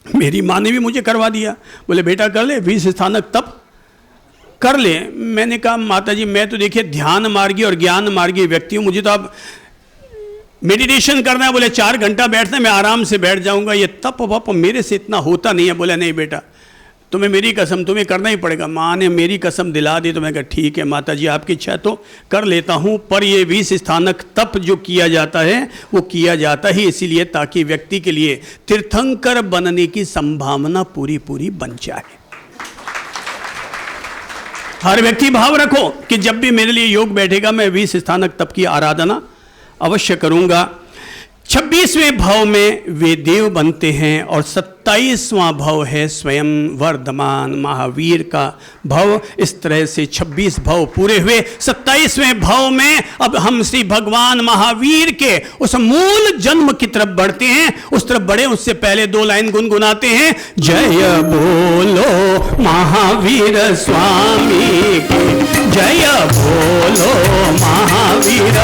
Speaker 1: मेरी माँ ने भी मुझे करवा दिया, बोले बेटा कर ले 20 स्थानक तप कर ले। मैंने कहा माताजी मैं तो देखिए ध्यान मार्गी और ज्ञान मार्गी व्यक्ति हूँ, मुझे तो अब मेडिटेशन करना है। बोले 4 घंटा बैठना है, मैं आराम से बैठ जाऊंगा, ये तप वप मेरे से इतना होता नहीं है। बोले नहीं बेटा तुम्हें मेरी कसम, तुम्हें करना ही पड़ेगा। माँ ने मेरी कसम दिला दी तो मैं कहा ठीक है माताजी आपकी इच्छा तो कर लेता हूँ, पर ये 20 स्थानक तप जो किया जाता है वो किया जाता ही इसीलिए ताकि व्यक्ति के लिए तीर्थंकर बनने की संभावना पूरी पूरी बन जाए। हर व्यक्ति भाव रखो कि जब भी मेरे लिए योग बैठेगा मैं 20 स्थानक तप की आराधना अवश्य करूंगा। 26वें भव में वे देव बनते हैं और 27वां भव है स्वयं वर्धमान महावीर का भव। इस तरह से 26 भव पूरे हुए। 27वें भव में अब हम श्री भगवान महावीर के उस मूल जन्म की तरफ बढ़ते हैं। उस तरफ बढ़े उससे पहले 2 लाइन गुनगुनाते हैं। जय बोलो महावीर स्वामी की, जय बोलो महावीर।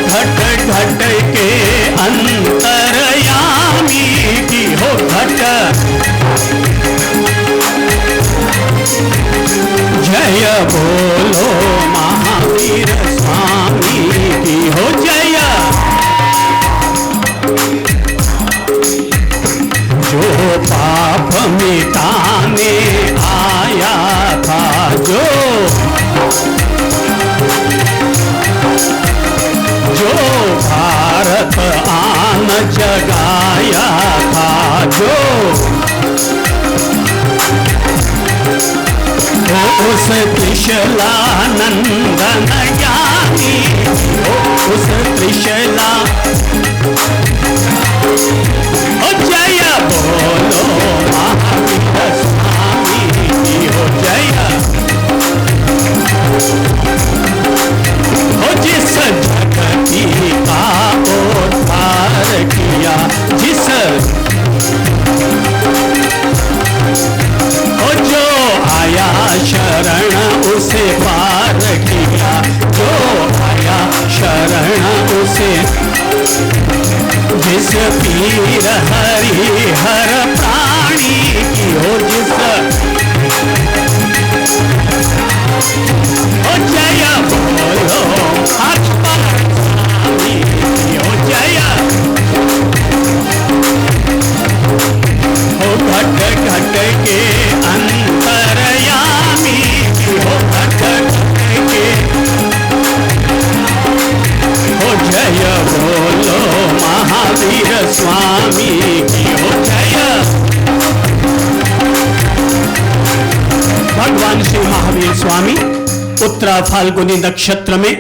Speaker 1: घट घट के अंतरयामी की हो घट, जय बोलो महावीर स्वामी की हो जय। जो पाप मिटाने आया था, जो भारत आन जगाया था, जो उस त्रिशला नंदन ज्ञानी, उस त्रिशला जय बोलो महावीर स्वामी की हो जय। जिस जगती का उद्धार किया, जिस जो आया शरण उसे पार किया, जो आया शरण उसे, जिस पीर हरि हर प्राणी की हो, जिस हो जय बोलो अकबर स्वामी की हो जय। हो घट घट के अंतरयामी की हो घट घट के हो जय बोलो महावीर स्वामी की हो जय। भगवान श्री महावीर स्वामी उत्तरा फाल्गुनी नक्षत्र में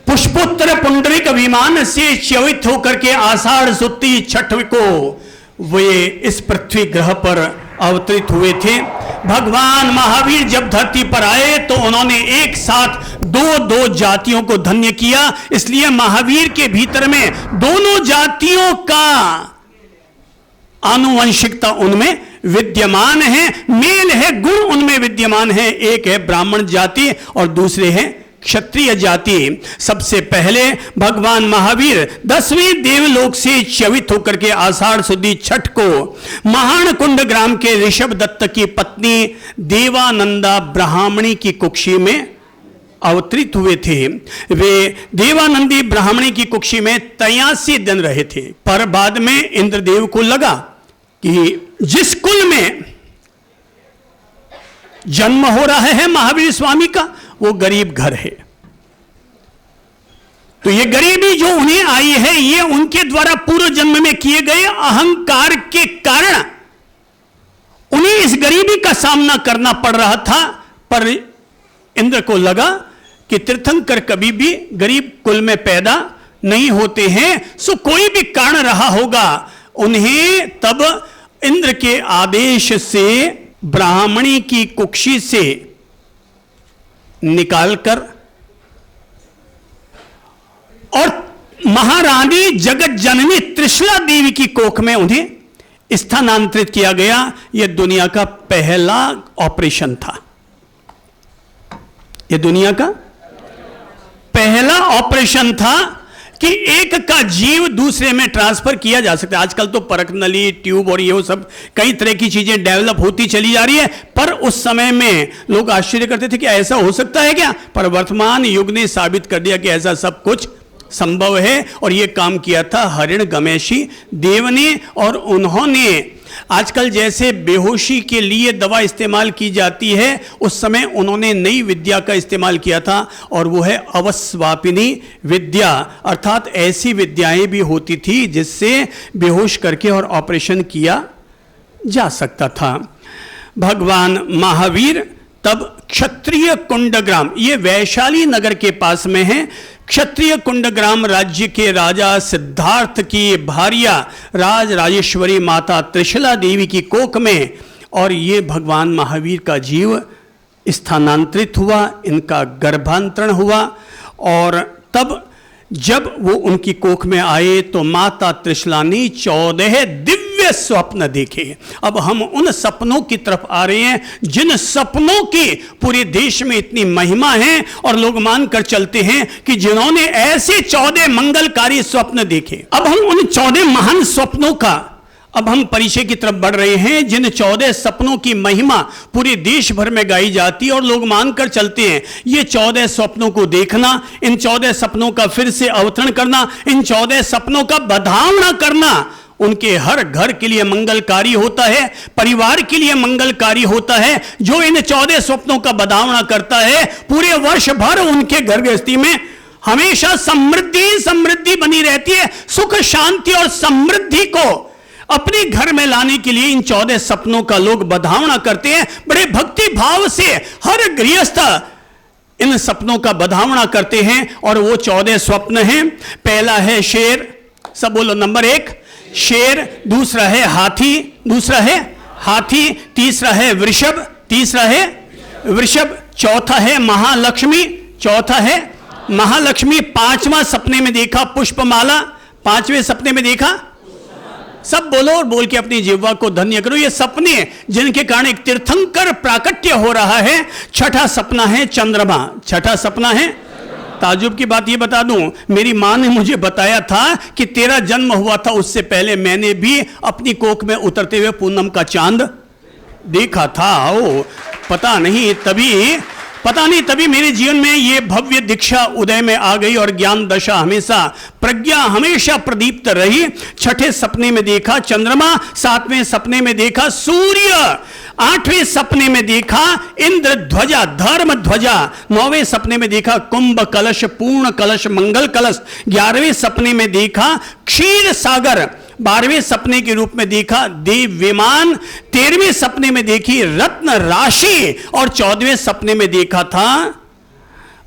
Speaker 1: पुष्पोत्तर पुंडरीक विमान से च्यवित होकर के आषाढ़ सुत्ती छठ को वे इस पृथ्वी ग्रह पर अवतरित हुए थे। भगवान महावीर जब धरती पर आए तो उन्होंने एक साथ दो जातियों को धन्य किया। इसलिए महावीर के भीतर में दोनों जातियों का आनुवंशिकता उनमें विद्यमान है, मेल है, गुण उनमें विद्यमान है। एक है ब्राह्मण जाति और दूसरे है क्षत्रिय जाति। सबसे पहले भगवान महावीर 10वें देवलोक से च्यवित होकर के आषाढ़ सुदी छठ को महानकुंड ग्राम के ऋषभ दत्त की पत्नी देवानंदा ब्राह्मणी की कुक्षी में अवतरित हुए थे। वे देवानंदी ब्राह्मणी की कुक्षी में 83 दिन रहे थे। पर बाद में इंद्रदेव को लगा कि जिस कुल में जन्म हो रहा है महावीर स्वामी का वो गरीब घर है, तो ये गरीबी जो उन्हें आई है ये उनके द्वारा पूर्व जन्म में किए गए अहंकार के कारण उन्हें इस गरीबी का सामना करना पड़ रहा था। पर इंद्र को लगा कि तीर्थंकर कभी भी गरीब कुल में पैदा नहीं होते हैं, सो कोई भी कारण रहा होगा। उन्हें तब इंद्र के आदेश से ब्राह्मणी की कुक्षी से निकालकर और महारानी जगत जननी त्रिशला देवी की कोख में उन्हें स्थानांतरित किया गया। यह दुनिया का पहला ऑपरेशन था। यह दुनिया का पहला ऑपरेशन था कि एक का जीव दूसरे में ट्रांसफर किया जा सकता है। आजकल तो परख नली, ट्यूब और ये सब कई तरह की चीजें डेवलप होती चली जा रही है, पर उस समय में लोग आश्चर्य करते थे कि ऐसा हो सकता है क्या। पर वर्तमान युग ने साबित कर दिया कि ऐसा सब कुछ संभव है। और यह काम किया था हरिण गमेशी देव ने। और उन्होंने आजकल जैसे बेहोशी के लिए दवा इस्तेमाल की जाती है, उस समय उन्होंने नई विद्या का इस्तेमाल किया था और वो है अवस्वापिनी विद्या। अर्थात ऐसी विद्याएं भी होती थी जिससे बेहोश करके और ऑपरेशन किया जा सकता था। भगवान महावीर तब क्षत्रिय कुंडग्राम, ये वैशाली नगर के पास में है, क्षत्रिय कुंडग्राम राज्य के राजा सिद्धार्थ की भार्या राज राजेश्वरी माता त्रिशला देवी की कोख में, और ये भगवान महावीर का जीव स्थानांतरित हुआ, इनका गर्भांतरण हुआ। और तब जब वो उनकी कोख में आए तो माता त्रिशला ने 14 दिव्य स्वप्न देखे। अब हम उन सपनों की तरफ आ रहे हैं जिन सपनों की पूरे देश में इतनी महिमा है और लोग मानकर चलते हैं कि जिन्होंने ऐसे 14 मंगलकारी स्वप्न देखे। अब हम उन 14 महान स्वप्नों का अब हम परिचय की तरफ बढ़ रहे हैं, जिन 14 सपनों की महिमा पूरे देश भर में गाई जाती है और लोग मानकर चलते हैं। ये 14 सपनों को देखना, इन 14 सपनों का फिर से अवतरण करना, इन 14 सपनों का बधावना करना उनके हर घर के लिए मंगलकारी होता है, परिवार के लिए मंगलकारी होता है। जो इन 14 स्वप्नों का बधावना करता है पूरे वर्ष भर उनके घर गृहस्थी में हमेशा समृद्धि बनी रहती है। सुख शांति और समृद्धि को अपने घर में लाने के लिए इन 14 सपनों का लोग बधावना करते हैं। बड़े भक्ति भाव से हर गृहस्थ इन सपनों का बधावना करते हैं और वो 14 स्वप्न हैं। पहला है शेर, सब बोलो, नंबर 1 शेर, दूसरा है हाथी, तीसरा है वृषभ, चौथा है महालक्ष्मी, 5वां सपने में देखा पुष्पमाला, 5वें सपने में देखा, सब बोलो और बोल के अपनी जिह्वा को धन्य करो। ये सपने जिनके कारण एक तीर्थंकर प्राकट्य हो रहा है। छठा सपना है चंद्रमा, ताजुब की बात ये बता दूं, मेरी मां ने मुझे बताया था कि तेरा जन्म हुआ था उससे पहले मैंने भी अपनी कोख में उतरते हुए पूनम का चांद देखा था। ओ पता नहीं तभी मेरे जीवन में ये भव्य दीक्षा उदय में आ गई और ज्ञान दशा हमेशा, प्रज्ञा हमेशा प्रदीप्त रही। छठे सपने में देखा चंद्रमा, सातवें सपने में देखा सूर्य, आठवें सपने में देखा इंद्र ध्वजा, धर्म ध्वजा, नौवें सपने में देखा कुंभ कलश, पूर्ण कलश, मंगल कलश, 11वें सपने में देखा क्षीर सागर, 12वें सपने के रूप में देखा देव विमान, 13वें सपने में देखी रत्न राशि और 14वें सपने में देखा था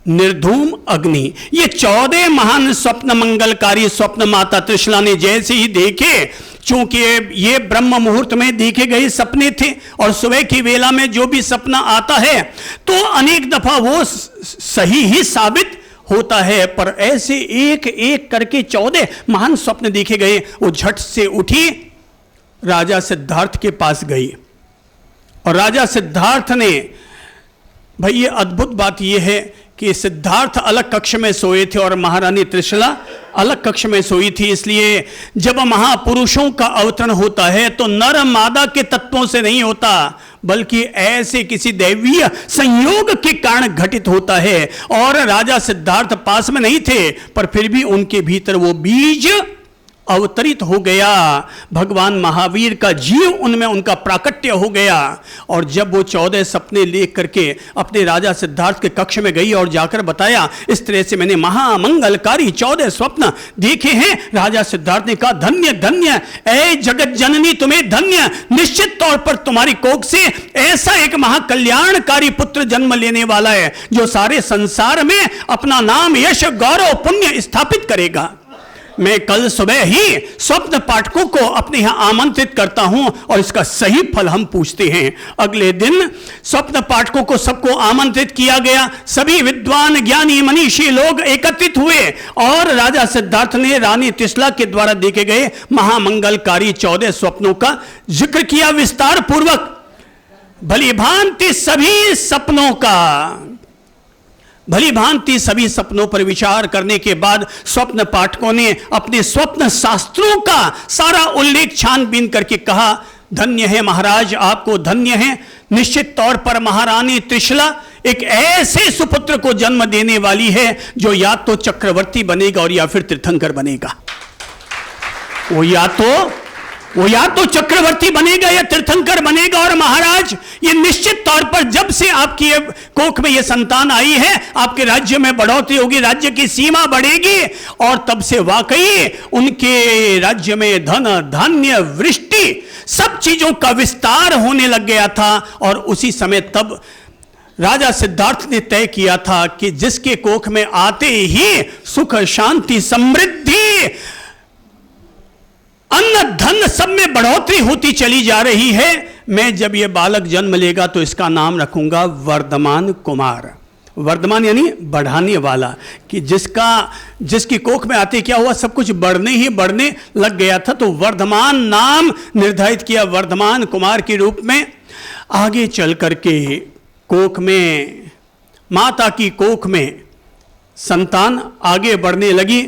Speaker 1: निर्धूम अग्नि। ये 14 महान स्वप्न, मंगलकारी स्वप्न माता त्रिशला ने जैसे ही देखे, चूंकि ये ब्रह्म मुहूर्त में देखे गए सपने थे और सुबह की वेला में जो भी सपना आता है तो अनेक दफा वो सही ही साबित होता है, पर ऐसे एक एक करके 14 महान स्वप्न देखे गए। वो झट से उठी, राजा सिद्धार्थ के पास गई और राजा सिद्धार्थ ने, भाई ये अद्भुत बात ये है कि सिद्धार्थ अलग कक्ष में सोए थे और महारानी त्रिशला अलग कक्ष में सोई थी। इसलिए जब महापुरुषों का अवतरण होता है तो नर मादा के तत्वों से नहीं होता, बल्कि ऐसे किसी दैवीय संयोग के कारण घटित होता है। और राजा सिद्धार्थ पास में नहीं थे, पर फिर भी उनके भीतर वो बीज अवतरित हो गया। भगवान महावीर का जीव उनमें, उनका प्राकट्य हो गया। और जब वो 14 सपने लेकर करके अपने राजा सिद्धार्थ के कक्ष में गई और जाकर बताया, इस तरह से मैंने महामंगलकारी 14 स्वप्न देखे हैं। राजा सिद्धार्थ ने कहा, धन्य धन्य ऐ जगत जननी, तुम्हें धन्य, निश्चित तौर पर तुम्हारी कोख से ऐसा एक महाकल्याणकारी पुत्र जन्म लेने वाला है जो सारे संसार में अपना नाम, यश, गौरव, पुण्य स्थापित करेगा। मैं कल सुबह ही स्वप्न पाठकों को अपने यहां आमंत्रित करता हूं और इसका सही फल हम पूछते हैं। अगले दिन स्वप्न पाठकों को सबको आमंत्रित किया गया। सभी विद्वान, ज्ञानी, मनीषी लोग एकत्रित हुए और राजा सिद्धार्थ ने रानी त्रिशला के द्वारा देखे गए महामंगलकारी 14 स्वप्नों का जिक्र किया विस्तार पूर्वक। भली भांति सभी सपनों पर विचार करने के बाद स्वप्न पाठकों ने अपने स्वप्न शास्त्रों का सारा उल्लेख छानबीन करके कहा, धन्य है महाराज, आपको धन्य है। निश्चित तौर पर महारानी त्रिशला एक ऐसे सुपुत्र को जन्म देने वाली है जो या तो चक्रवर्ती बनेगा और या फिर तीर्थंकर बनेगा। वो या तो चक्रवर्ती बनेगा या तीर्थंकर बनेगा। और महाराज, ये निश्चित तौर पर जब से आपकी कोख में ये संतान आई है, आपके राज्य में बढ़ोतरी होगी, राज्य की सीमा बढ़ेगी और तब से वाकई उनके राज्य में धन, धान्य, वृष्टि, सब चीजों का विस्तार होने लग गया था। और उसी समय तब राजा सिद्धार्थ ने तय किया था कि जिसके कोख में आते ही सुख, शांति, समृद्धि, अन्न, धन सब में बढ़ोतरी होती चली जा रही है, मैं जब यह बालक जन्म लेगा तो इसका नाम रखूंगा वर्धमान कुमार। वर्धमान यानी बढ़ाने वाला, कि जिसकी कोख में आते क्या हुआ, सब कुछ बढ़ने लग गया था। तो वर्धमान नाम निर्धारित किया वर्धमान कुमार के रूप में। आगे चल करके कोख में, माता की कोख में संतान आगे बढ़ने लगी।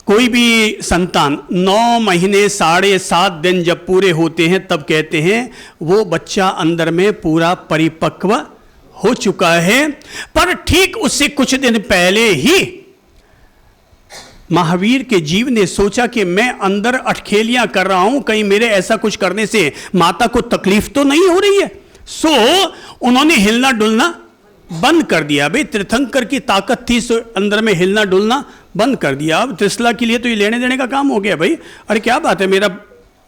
Speaker 1: कोई भी संतान 9 महीने 7.5 दिन जब पूरे होते हैं तब कहते हैं वो बच्चा अंदर में पूरा परिपक्व हो चुका है। पर ठीक उससे कुछ दिन पहले ही महावीर के जीव ने सोचा कि मैं अंदर अटखेलियां कर रहा हूं, कहीं मेरे ऐसा कुछ करने से माता को तकलीफ तो नहीं हो रही है। सो उन्होंने हिलना डुलना बंद कर दिया। भाई तीर्थंकर की ताकत थी, सो अंदर में हिलना डुलना बंद कर दिया। अब त्रिशला के लिए तो ये लेने देने का काम हो गया। भाई अरे क्या बात है,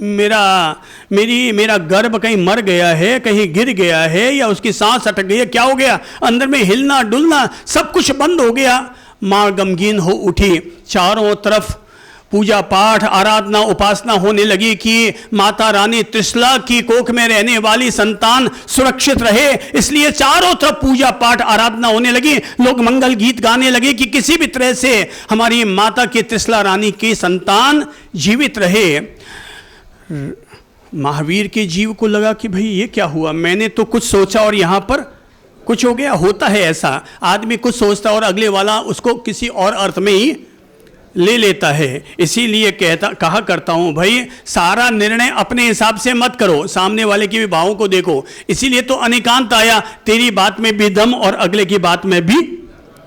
Speaker 1: मेरा गर्भ कहीं मर गया है, कहीं गिर गया है, या उसकी सांस अटक गई है, क्या हो गया, अंदर में हिलना डुलना सब कुछ बंद हो गया। मां गमगीन हो उठी, चारों तरफ पूजा पाठ, आराधना, उपासना होने लगी कि माता रानी त्रिशला की कोख में रहने वाली संतान सुरक्षित रहे। इसलिए चारों तरफ पूजा पाठ, आराधना होने लगी। लोग मंगल गीत गाने लगे कि किसी भी तरह से हमारी माता की त्रिशला रानी की संतान जीवित रहे। महावीर के जीव को लगा कि भाई ये क्या हुआ, मैंने तो कुछ सोचा और यहां पर कुछ हो गया। होता है ऐसा, आदमी कुछ सोचता और अगले वाला उसको किसी और अर्थ में ही ले लेता है। इसीलिए कहा करता हूं भाई, सारा निर्णय अपने हिसाब से मत करो, सामने वाले के भी भावों को देखो। इसीलिए तो अनेकांत आया, तेरी बात में भी दम और अगले की बात में भी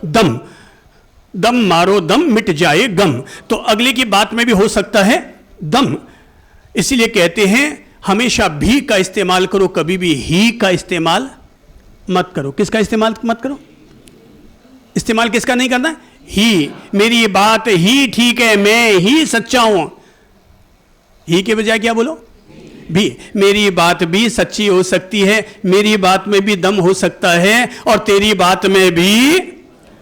Speaker 1: दम। दम मारो दम मिट जाए गम, तो अगले की बात में भी हो सकता है दम। इसीलिए कहते हैं हमेशा भी का इस्तेमाल करो, कभी भी ही का इस्तेमाल मत करो। किसका इस्तेमाल मत करो? इस्तेमाल किसका नहीं करना? ही। मेरी बात ही ठीक है, मैं ही सच्चा हूं। ही के बजाय क्या बोलो? भी। मेरी बात भी सच्ची हो सकती है, मेरी बात में भी दम हो सकता है, और तेरी बात में भी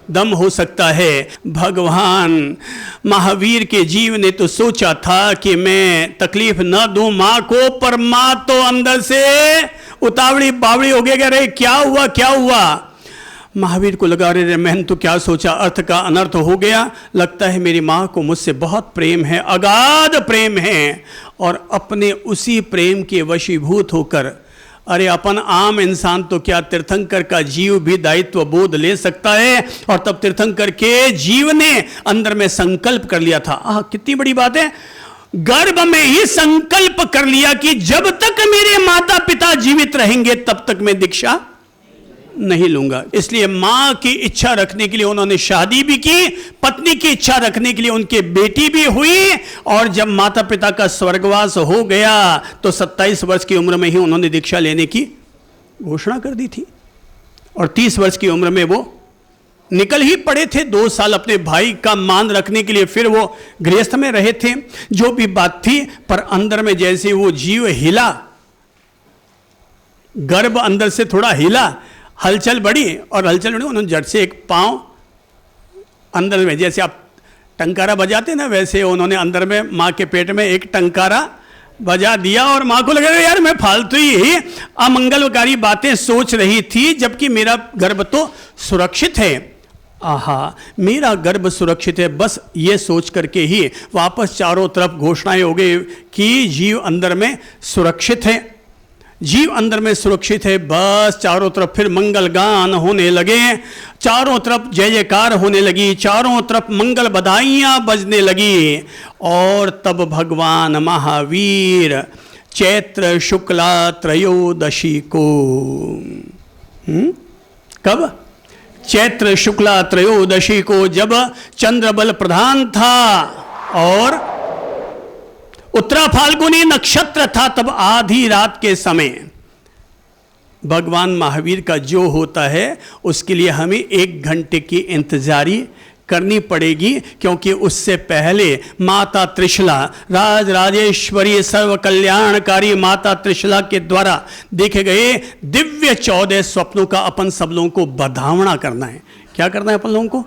Speaker 1: दम हो सकता है। भगवान महावीर के जीव ने तो सोचा था कि मैं तकलीफ न दूं मां को, पर मां तो अंदर से उतावली बावड़ी हो गया। रे क्या हुआ क्या हुआ? महावीर को लगा रे मैंने तो क्या सोचा, अर्थ का अनर्थ हो गया। लगता है मेरी मां को मुझसे बहुत प्रेम है, अगाध प्रेम है, और अपने उसी प्रेम के वशीभूत होकर, अरे अपन आम इंसान तो क्या, तीर्थंकर का जीव भी दायित्व बोध ले सकता है। और तब तीर्थंकर के जीव ने अंदर में संकल्प कर लिया था। कितनी बड़ी बात है, गर्भ में ही संकल्प कर लिया कि जब तक मेरे माता पिता जीवित रहेंगे तब तक मैं दीक्षा नहीं लूंगा। इसलिए मां की इच्छा रखने के लिए उन्होंने शादी भी की, पत्नी की इच्छा रखने के लिए उनके बेटी भी हुई, और जब माता पिता का स्वर्गवास हो गया तो 27 वर्ष की उम्र में ही उन्होंने दीक्षा लेने की घोषणा कर दी थी। और 30 वर्ष की उम्र में वो निकल ही पड़े थे 2 साल अपने भाई का मान रखने के लिए। फिर वो गृहस्थ में रहे थे। जो भी बात थी, पर अंदर में जैसे वो जीव हिला, गर्भ अंदर से थोड़ा हिला, हलचल बढ़ी, और हलचल बढ़ी, उन्होंने झट से एक पांव अंदर में, जैसे आप टंकारा बजाते ना, वैसे उन्होंने अंदर में मां के पेट में एक टंकारा बजा दिया। और मां को लगा यार मैं फालतू ही अमंगलकारी बातें सोच रही थी, जबकि मेरा गर्भ तो सुरक्षित है। आहा, मेरा गर्भ सुरक्षित है, बस ये सोच करके ही वापस चारों तरफ घोषणाएं हो गई कि जीव अंदर में सुरक्षित है, जीव अंदर में सुरक्षित है। बस चारों तरफ फिर मंगल गान होने लगे, चारों तरफ जय जयकार होने लगी, चारों तरफ मंगल बधाइयां बजने लगी। और तब भगवान महावीर चैत्र शुक्ला त्रयोदशी को, कब? चैत्र शुक्ला त्रयोदशी को, जब चंद्रबल प्रधान था और उत्तरा फाल्गुनी नक्षत्र था, तब आधी रात के समय भगवान महावीर का जो होता है उसके लिए हमें 1 घंटे की इंतजारी करनी पड़ेगी, क्योंकि उससे पहले माता त्रिशला, राज राजेश्वरी सर्व कल्याणकारी माता त्रिशला के द्वारा देखे गए दिव्य 14 स्वप्नों का अपन सब लोगों को बधावना करना है। क्या करना है अपन लोगों को?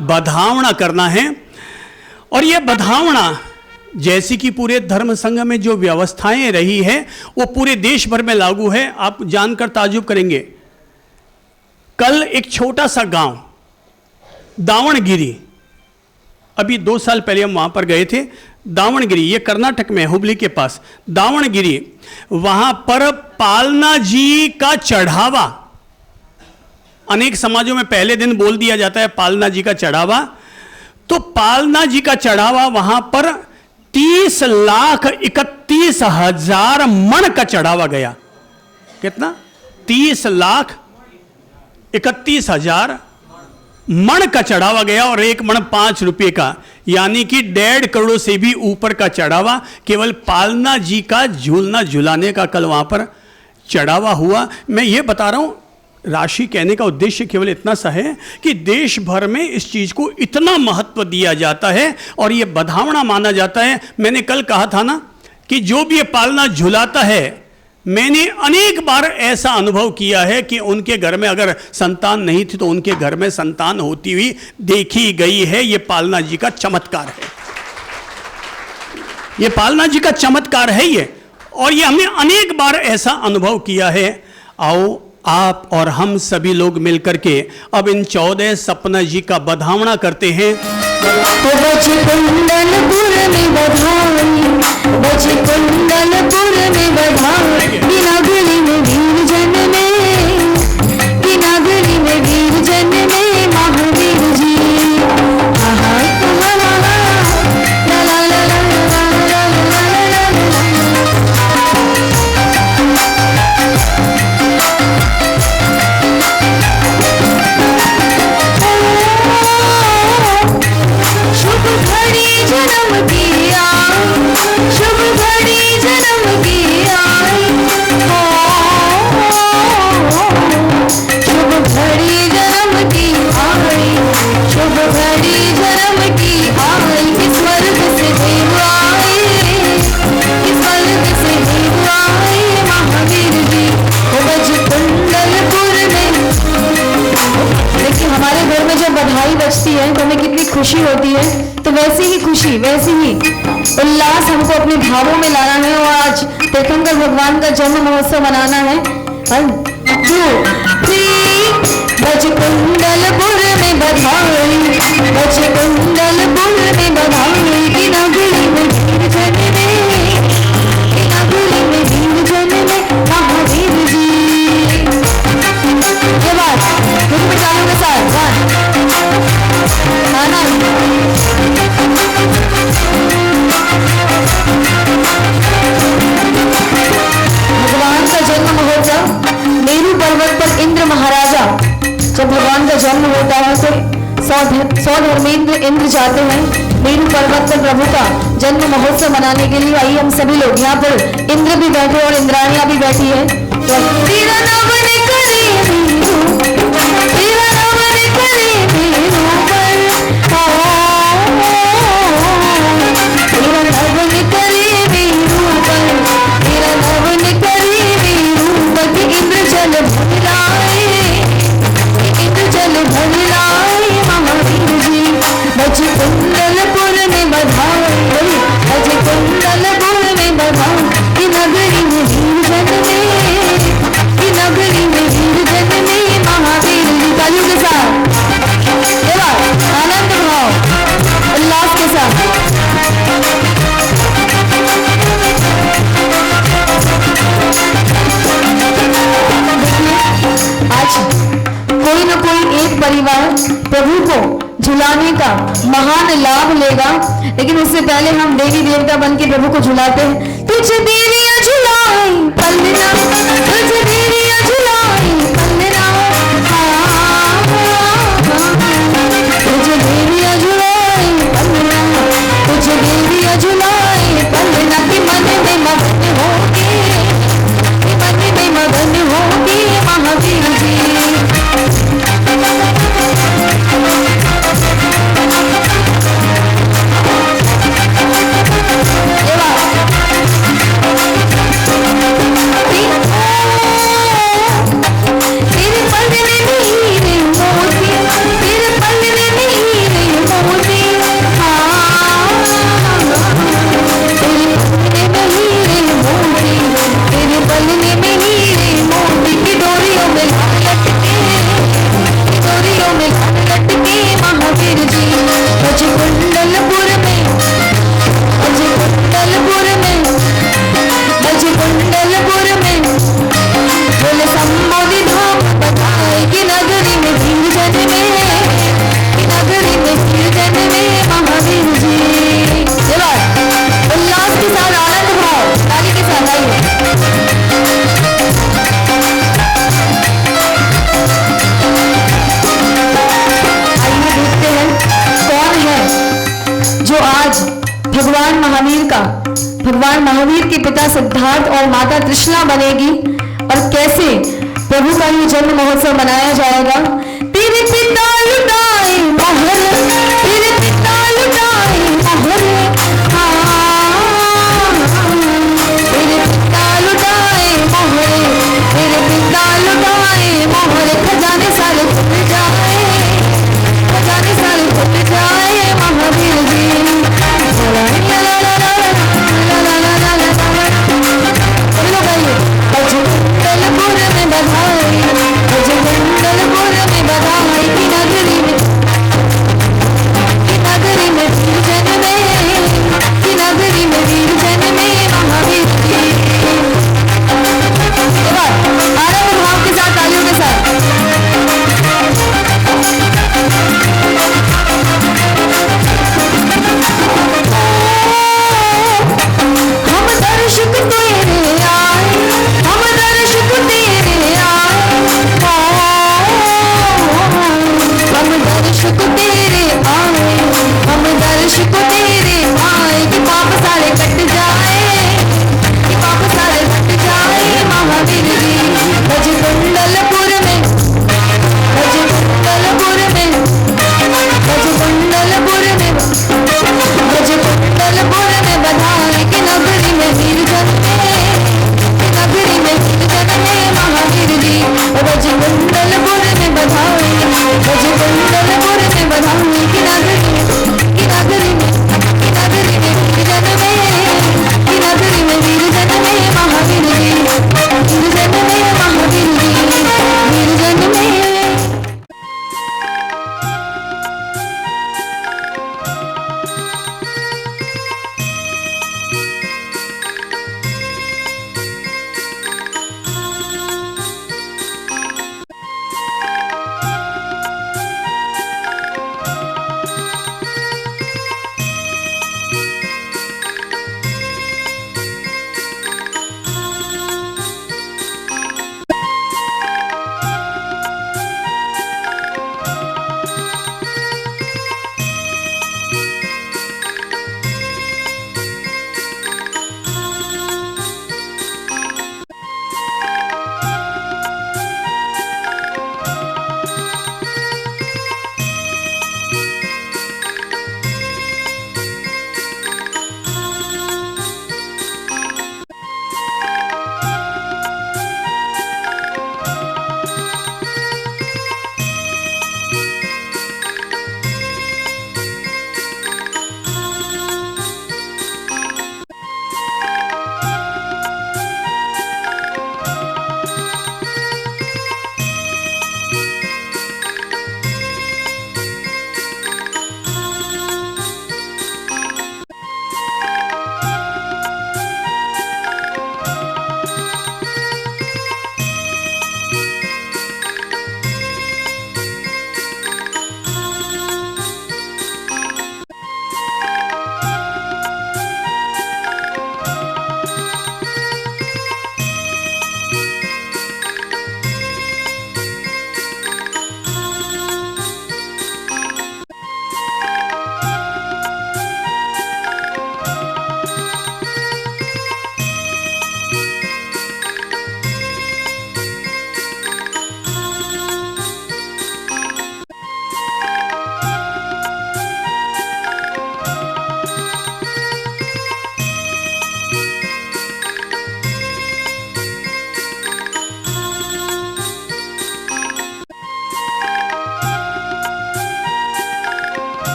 Speaker 1: बधावना करना है। और यह बधावना जैसी कि पूरे धर्म संघ में जो व्यवस्थाएं रही है वो पूरे देश भर में लागू है। आप जानकर ताज्जुब करेंगे, कल एक छोटा सा गांव दावणगिरी, अभी 2 साल पहले हम वहां पर गए थे, दावणगिरी, ये कर्नाटक में, हुबली के पास दावणगिरी, वहां पर पालना जी का चढ़ावा, अनेक समाजों में पहले दिन बोल दिया जाता है पालना जी का चढ़ावा, तो पालना जी का चढ़ावा वहां पर 30,31,000 मण का चढ़ावा गया। कितना? 30,31,000 मण का चढ़ावा गया, और 1 मण 5 रुपए का, यानी कि 1.5 करोड़ से भी ऊपर का चढ़ावा केवल पालना जी का झूलना झुलाने का कल वहां पर चढ़ावा हुआ। मैं ये बता रहा हूं, राशि कहने का उद्देश्य केवल इतना सा है कि देश भर में इस चीज को इतना महत्व दिया जाता है और ये बधावना माना जाता है। मैंने कल कहा था ना कि जो भी ये पालना झुलाता है, मैंने अनेक बार ऐसा अनुभव किया है कि उनके घर में अगर संतान नहीं थी तो उनके घर में संतान होती हुई देखी गई है। ये पालना जी का चमत्कार है, ये पालना जी का चमत्कार है ये, और ये हमने अनेक बार ऐसा अनुभव किया है। आओ आप और हम सभी लोग मिलकर के अब इन 14 सपना जी का बधावना करते हैं।
Speaker 2: वैसे ही उल्लास हमको अपने भावों में लाना है और आज तीर्थंकर भगवान का जन्म महोत्सव मनाना है। 1 2 3 बज कुंडलपुर में बधाई, बज कुंडलपुर में बधाई, कि नगरी में वीर जन्मे, कि नगरी में वीर जन्मे महावीर जी। ये बात रुक में चालू के साथ खाना भगवान का जन्म महोत्सव मेरू पर्वत पर इंद्र महाराजा, जब भगवान का जन्म होता है तो 100 धर्मेंद्र इंद्र जाते हैं मेरू पर्वत पर प्रभु का जन्म महोत्सव मनाने के लिए। आइए हम सभी लोग, यहाँ पर इंद्र भी बैठे और इंद्राणियां भी बैठी है। तो तेरा नाम करे मेरू, तेरा नाम करे मेरू पर, तेरा नाम करे मेरू पर, तेरा नाम करे मेरू पर, कि इंद्र जल भराए, इंद्र जल भराए महावीर जी। बज कुंडलपुर में बधाई, बज कुंडलपुर में बधाई, कि नगरी में वीर जन्मे, कि नगरी में वीर जन्मे महावीर जी। तालियों के साथ आनंद भाव उल्लास के साथ आज कोई न कोई एक परिवार प्रभु को झुलाने का महान लाभ लेगा, लेकिन उससे पहले हम देवी देवता बन के प्रभु को झुलाते हैं। तुझे देवियां झुलाई पलना, तुझे देवियां झुलाई पलना, तुझे देवियां झुलाई पलना, तुझे देवियां झुलाई पलना, कि मन में मगन होके, कि मन में मगन होके महावीर जी। भगवान महावीर के पिता सिद्धार्थ और माता तृष्णा बनेगी और कैसे प्रभु का ये जन्म महोत्सव मनाया जाएगा। तेरे पिता लुटाए मोहर, तेरे पिता लुटाए मोहर, तेरे पिता लुटाए मोहर, तेरे पिता लुटाए मोहर, खजाने सारे खुल जाए, खजाने सारे खुल जाए महावीर जी। बज कुंडलपुर में बधाई, बज कुंडलपुर में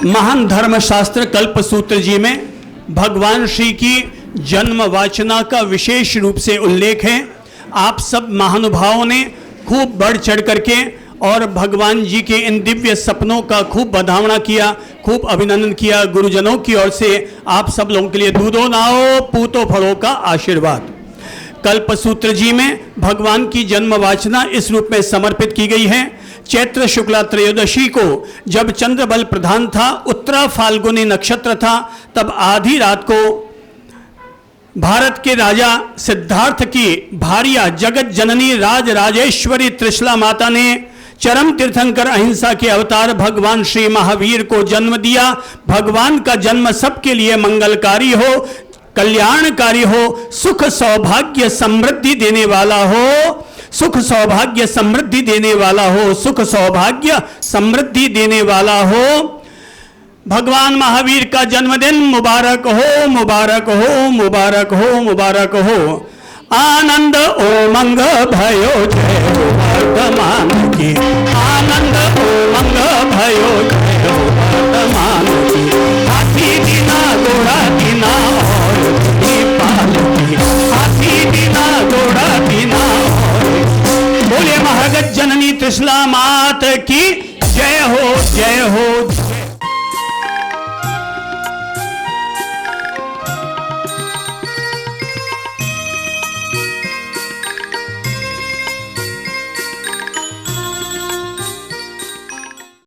Speaker 1: महान धर्मशास्त्र कल्पसूत्र जी में भगवान श्री की जन्म वाचना का विशेष रूप से उल्लेख है। आप सब महानुभावों ने खूब बढ़ चढ़ करके और भगवान जी के इन दिव्य सपनों का खूब बधावना किया, खूब अभिनंदन किया। गुरुजनों की ओर से आप सब लोगों के लिए दूधो नाओ पूतो फलों का आशीर्वाद। कल्पसूत्र जी में भगवान की जन्म वाचना इस रूप में समर्पित की गई है। चैत्र शुक्ला त्रयोदशी को जब चंद्र बल प्रधान था, उत्तरा फाल्गुनी नक्षत्र था, तब आधी रात को भारत के राजा सिद्धार्थ की भार्या जगत जननी राज राजेश्वरी त्रिशला माता ने चरम तीर्थंकर अहिंसा के अवतार भगवान श्री महावीर को जन्म दिया। भगवान का जन्म सबके लिए मंगलकारी हो, कल्याणकारी हो, सुख सौभाग्य समृद्धि देने वाला हो, सुख सौभाग्य समृद्धि देने वाला हो, सुख सौभाग्य समृद्धि देने वाला हो। भगवान महावीर का जन्मदिन मुबारक हो, मुबारक हो, मुबारक हो, मुबारक हो। आनंद उमंग भयो जय हो वर्तमान की, आनंद उमंग भयो जय हो वर्तमान की। हाथी बिना घोड़ा बिना और दीपाल की, हाथी बिना घोड़ा बिना और। बोले महागत जननी त्रिशला मात की जय हो, जय हो,